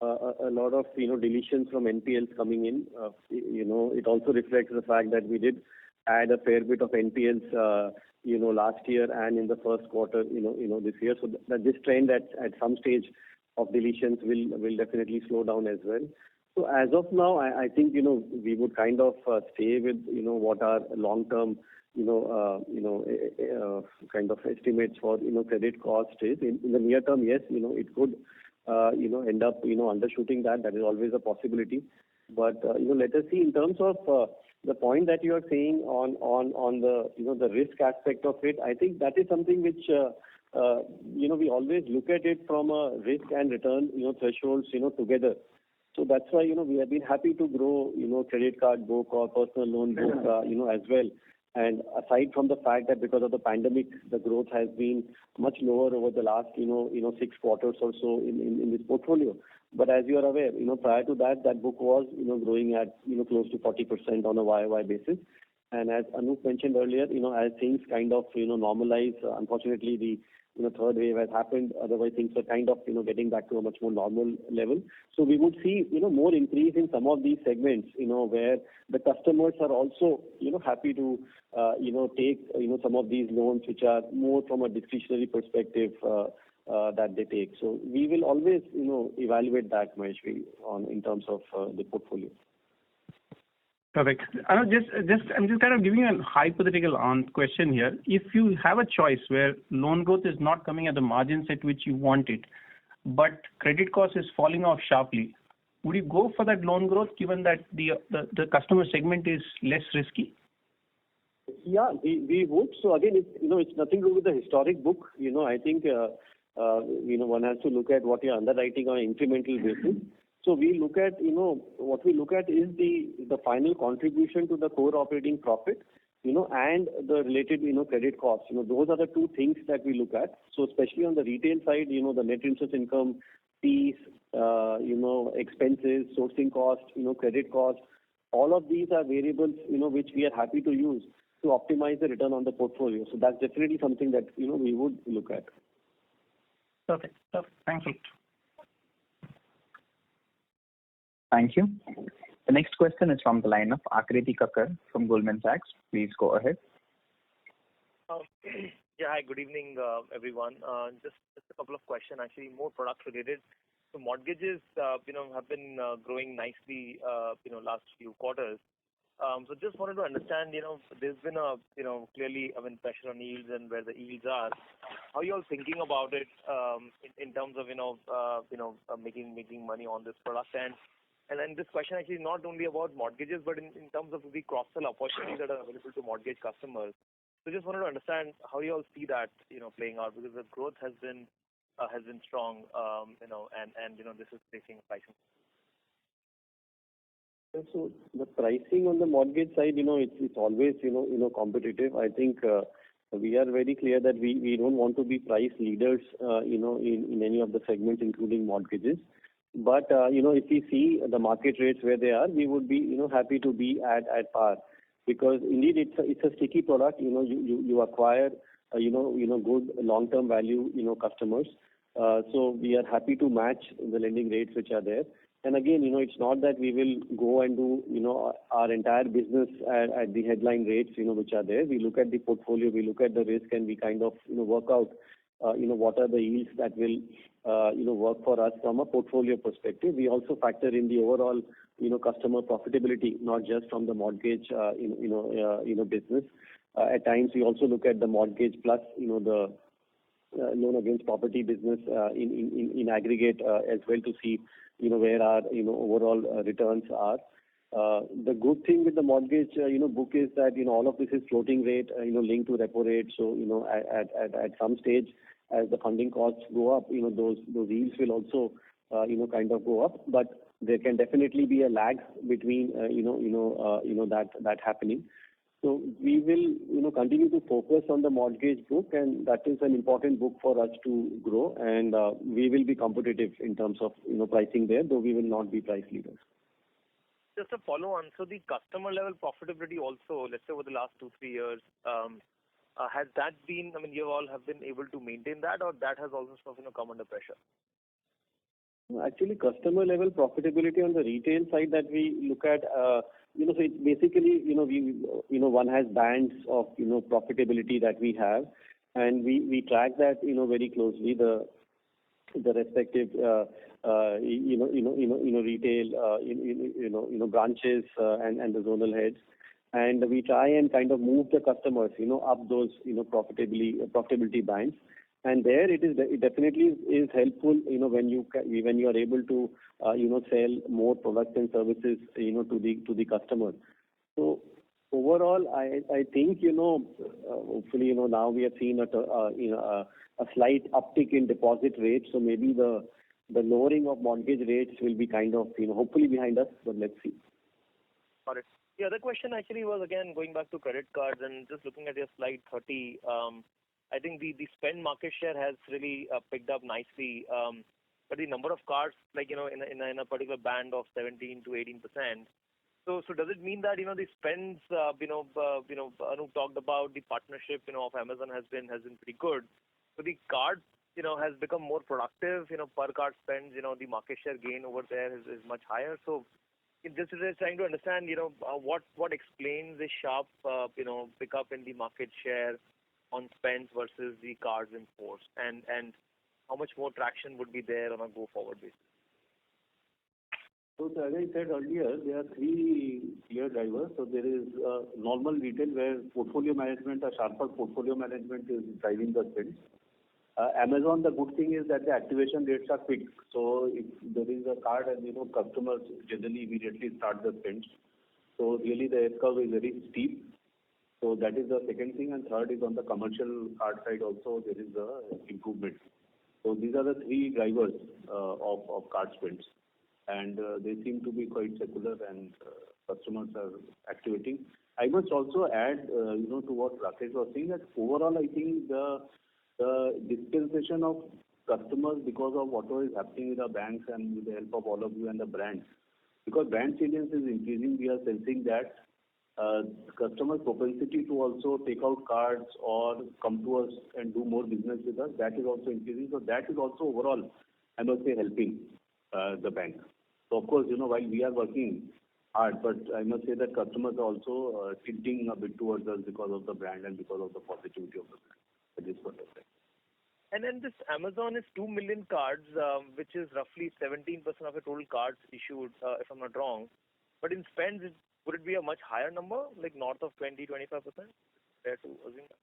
a lot of, deletions from NPLs coming in. It also reflects the fact that we did add a fair bit of NPLs, last year and in the first quarter, this year. So that this trend at some stage of deletions will definitely slow down as well. So as of now, I think, we would kind of stay with, what our long-term, kind of estimates for, credit cost is. In the near term, yes, it could, end up, undershooting that. That is always a possibility. But, let us see in terms of the point that you are saying on the, the risk aspect of it. I think that is something which, we always look at it from a risk and return, thresholds, together. So that's why, we have been happy to grow, credit card book or personal loan book, as well. And aside from the fact that because of the pandemic, the growth has been much lower over the last, 6 quarters or so in this portfolio. But as you are aware, prior to that, that book was, growing at, close to 40% on a YOY basis. And as Anup mentioned earlier, as things kind of, normalize, unfortunately, the, third wave has happened. Otherwise, things are kind of, getting back to a much more normal level. So we would see, more increase in some of these segments, where the customers are also, happy to, take, some of these loans which are more from a discretionary perspective, that they take. So we will always, evaluate that, Mahesh, in terms of the portfolio. Perfect. I'm just kind of giving you a hypothetical question here. If you have a choice where loan growth is not coming at the margins at which you want it, but credit cost is falling off sharply, would you go for that loan growth given that the customer segment is less risky? Yeah, we would. So again, it's nothing to do with the historic book. I think, one has to look at what you're underwriting on an incremental basis. So we look at, what we look at is the final contribution to the core operating profit, and the related, credit costs. Those are the two things that we look at. So especially on the retail side, the net interest income, fees, expenses, sourcing costs, credit costs, all of these are variables, which we are happy to use to optimize the return on the portfolio. So that's definitely something that, we would look at. Perfect. Thanks a lot. Thank you. The next question is from the line of Akriti Kakkar from Goldman Sachs. Please go ahead. Yeah, hi, good evening, everyone. Just a couple of questions, actually more product related. So mortgages, have been growing nicely, last few quarters. So just wanted to understand, there's been a, clearly, pressure on yields and where the yields are. How are you all thinking about it, in terms of, making money on this product? And then this question actually not only about mortgages, but in terms of the cross-sell opportunities that are available to mortgage customers. So just wanted to understand how you all see that, playing out, because the growth has been strong, and this is facing pricing. So the pricing on the mortgage side, it's always, competitive. I think we are very clear that we don't want to be price leaders, in any of the segments, including mortgages. But, if we see the market rates where they are, we would be, happy to be at par. Because indeed it's a sticky product, you acquire, good long-term value, customers. So we are happy to match the lending rates which are there. And again, it's not that we will go and do, our entire business at the headline rates, which are there. We look at the portfolio, we look at the risk, and we kind of, work out, what are the yields that will, work for us from a portfolio perspective. We also factor in the overall, customer profitability, not just from the mortgage, business. At times, we also look at the mortgage plus, the loan against property business in aggregate as well to see, where our, overall returns are. The good thing with the mortgage, book is that, all of this is floating rate, linked to repo rate. So, at some stage, as the funding costs go up, those yields will also, kind of go up. But there can definitely be a lag between, that happening. So we will, continue to focus on the mortgage book, and that is an important book for us to grow. And we will be competitive in terms of, pricing there, though we will not be price leaders. Just a follow-on. So the customer level profitability also, let's say over the last 2-3 years, has that been? I mean, you all have been able to maintain that, or that has also sort of, come under pressure? Actually, customer level profitability on the retail side that we look at, so it's basically, one has bands of, profitability that we have, and we track that, very closely, the respective, retail, branches, and the zonal heads. And we try and kind of move the customers, up those, profitability bands. And there it definitely is helpful, when you are able to, sell more products and services, to the customer. So overall, I think, hopefully, now we have seen a slight uptick in deposit rates. So maybe the lowering of mortgage rates will be kind of, hopefully behind us, but let's see. Got it. The other question actually was, again, going back to credit cards and just looking at your slide 30, I think the spend market share has really picked up nicely. But the number of cards, like, in a particular band of 17 to 18%. So does it mean that, the spends, Anup talked about the partnership, of Amazon has been pretty good. So the card, has become more productive, per card spends, the market share gain over there is much higher. So this is trying to understand, what explains the sharp, pickup in the market share on spends versus the cards in force, and how much more traction would be there on a go-forward basis? So as I said earlier, there are three clear drivers. So there is normal retail where portfolio management, a sharper portfolio management is driving the spends. Amazon, the good thing is that the activation rates are quick. So if there is a card and, customers generally immediately start the spends. So really the S-curve is very steep. So that is the second thing. And third is on the commercial card side also there is a improvement. So these are the three drivers of card spends. And they seem to be quite secular, and customers are activating. I must also add, to what Rakesh was saying, that overall I think the dispensation of customers because of whatever is happening with the banks and with the help of all of you and the brands, because brand salience is increasing, we are sensing that customers' propensity to also take out cards or come to us and do more business with us, that is also increasing. So that is also overall, I must say, helping the bank. So of course, while we are working hard, but I must say that customers are also tilting a bit towards us because of the brand and because of the positivity of the brand at this point of time. And then this Amazon is 2 million cards, which is roughly 17% of the total cards issued, if I'm not wrong. But in spends, would it be a much higher number, like north of 20-25%? Fair to assume that?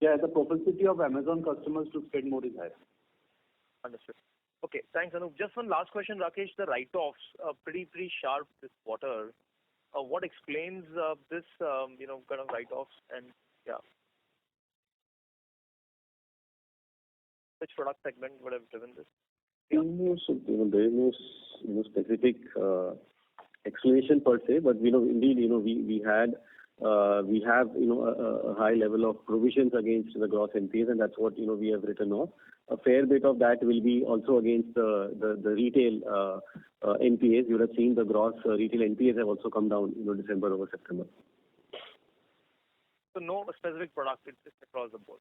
Yeah, the propensity of Amazon customers to spend more is higher. Understood. Okay, thanks, Anup. Just one last question, Rakesh. The write-offs are pretty sharp this quarter. What explains this, kind of write-offs, and yeah, which product segment would have driven this? Yeah. There is no specific explanation per se, but indeed, we have a high level of provisions against the gross NPAs, and that's what we have written off. A fair bit of that will be also against the retail NPAs. You would have seen the gross retail NPAs have also come down, December over September. So no specific product, it's just across the board.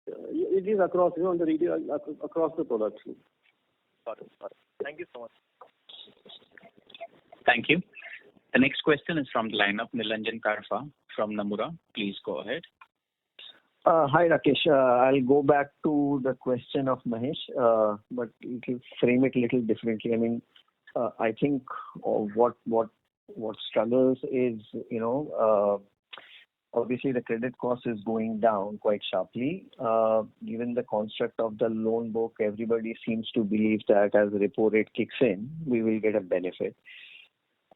It is across, on the retail, across the products. Got it. Thank you so much. Thank you. The next question is from the line of Nilanjan Karfa from Nomura. Please go ahead. Hi, Rakesh. I'll go back to the question of Mahesh, but you can frame it a little differently. I mean, I think what struggles is, obviously the credit cost is going down quite sharply. Given the construct of the loan book, everybody seems to believe that as the repo rate kicks in, we will get a benefit.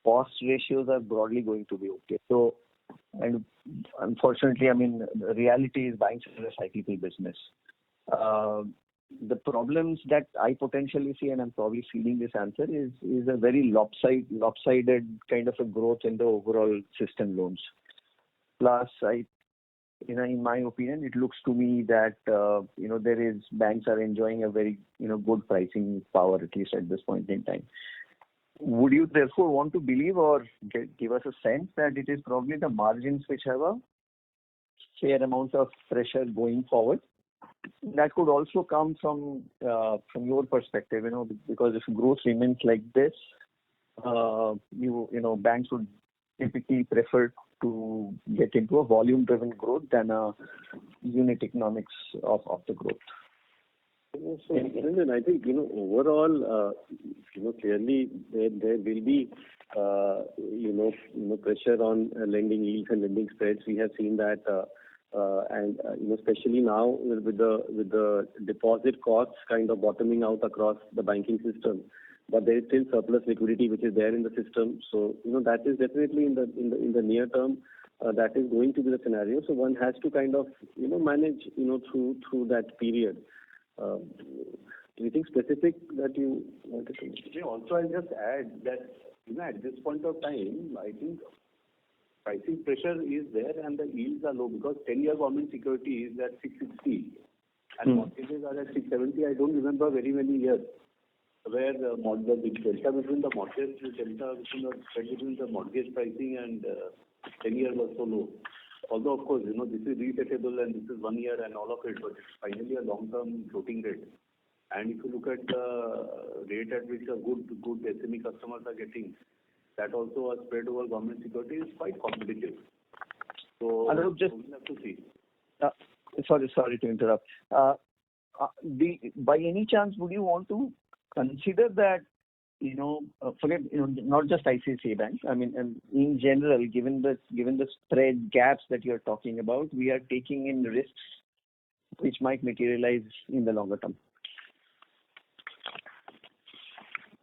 Cost ratios are broadly going to be okay. So, and unfortunately, I mean, the reality is banks are a cyclical business. the problems that I potentially see, and I'm probably feeding this answer, is a very lopsided kind of a growth in the overall system loans. Plus, in my opinion, it looks to me that banks are enjoying a very good pricing power, at least at this point in time. Would you therefore want to believe or give us a sense that it is probably the margins which have a fair amount of pressure going forward? That could also come from your perspective, because if growth remains like this, banks would typically prefer to get into a volume-driven growth than a unit economics of the growth. So, Ranjan, I think, overall, clearly there will be, pressure on lending yields and lending spreads. We have seen that, and especially now with the deposit costs kind of bottoming out across the banking system. But there is still surplus liquidity which is there in the system. So, that is definitely in the near term, that is going to be the scenario. So one has to kind of, manage, through that period. Anything specific that you wanted to mention? Also, I'll just add that, at this point of time, I think pricing pressure is there and the yields are low because 10-year government security is at 660 and mortgages are at 670. I don't remember very many years where the delta between the mortgage, spread between the mortgage pricing and 10-year was so low. Although, of course, this is resettable and this is 1 year and all of it, but it's finally a long-term floating rate. And if you look at the rate at which a good SME customers are getting, that also a spread over government security is quite competitive. So we'll have to see. Sorry to interrupt. By any chance, would you want to consider that, forget, not just ICICI Bank. I mean, in general, given the spread gaps that you're talking about, we are taking in risks which might materialize in the longer term.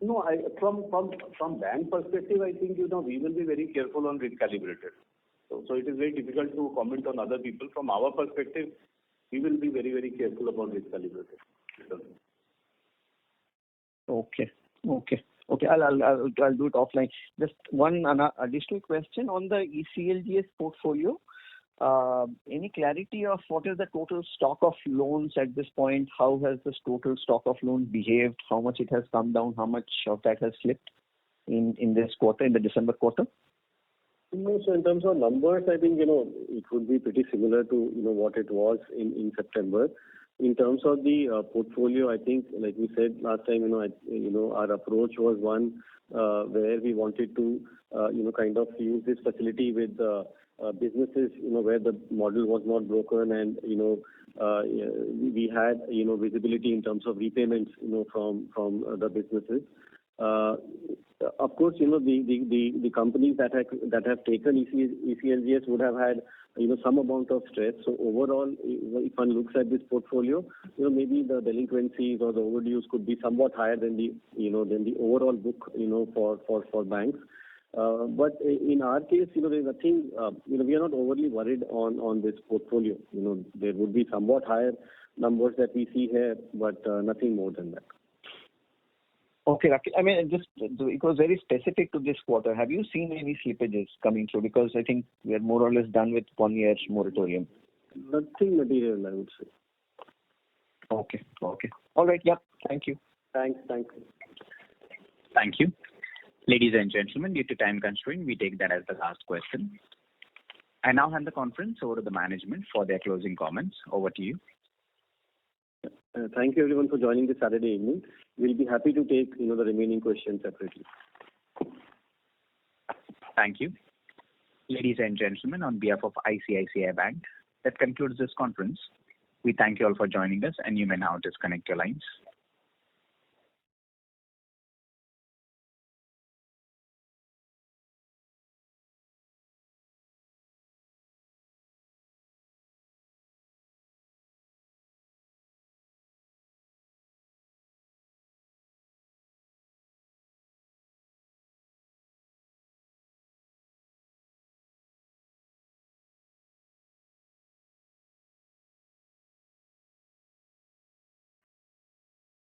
No, from bank perspective, I think, we will be very careful on risk calibrated. So it is very difficult to comment on other people. From our perspective, we will be very, very careful about risk calibrated. Okay. I'll do it offline. Just one additional question on the ECLGS portfolio. Any clarity of what is the total stock of loans at this point? How has this total stock of loans behaved? How much it has come down? How much of that has slipped in this quarter, in the December quarter? So in terms of numbers, I think, it would be pretty similar to, what it was in September. In terms of the portfolio, I think, like we said last time, our approach was one where we wanted to, kind of use this facility with businesses, where the model was not broken and, we had, visibility in terms of repayments, from the businesses. Of course, the companies that have taken ECLGS would have had, some amount of stress. So overall, if one looks at this portfolio, maybe the delinquencies or the overdues could be somewhat higher than the overall book, for banks. But in our case, there's nothing, we are not overly worried on this portfolio. There would be somewhat higher numbers that we see here, but nothing more than that. Okay, Rakesh. I mean, it was very specific to this quarter. Have you seen any slippages coming through? Because I think we are more or less done with 1 year's moratorium. Nothing material, I would say. Okay. All right. Yeah. Thank you. Thanks. Thank you. Ladies and gentlemen, due to time constraint, we take that as the last question. I now hand the conference over to the management for their closing comments. Over to you. Thank you everyone for joining this Saturday evening. We'll be happy to take, the remaining questions separately. Thank you. Ladies and gentlemen, on behalf of ICICI Bank, that concludes this conference. We thank you all for joining us and you may now disconnect your lines.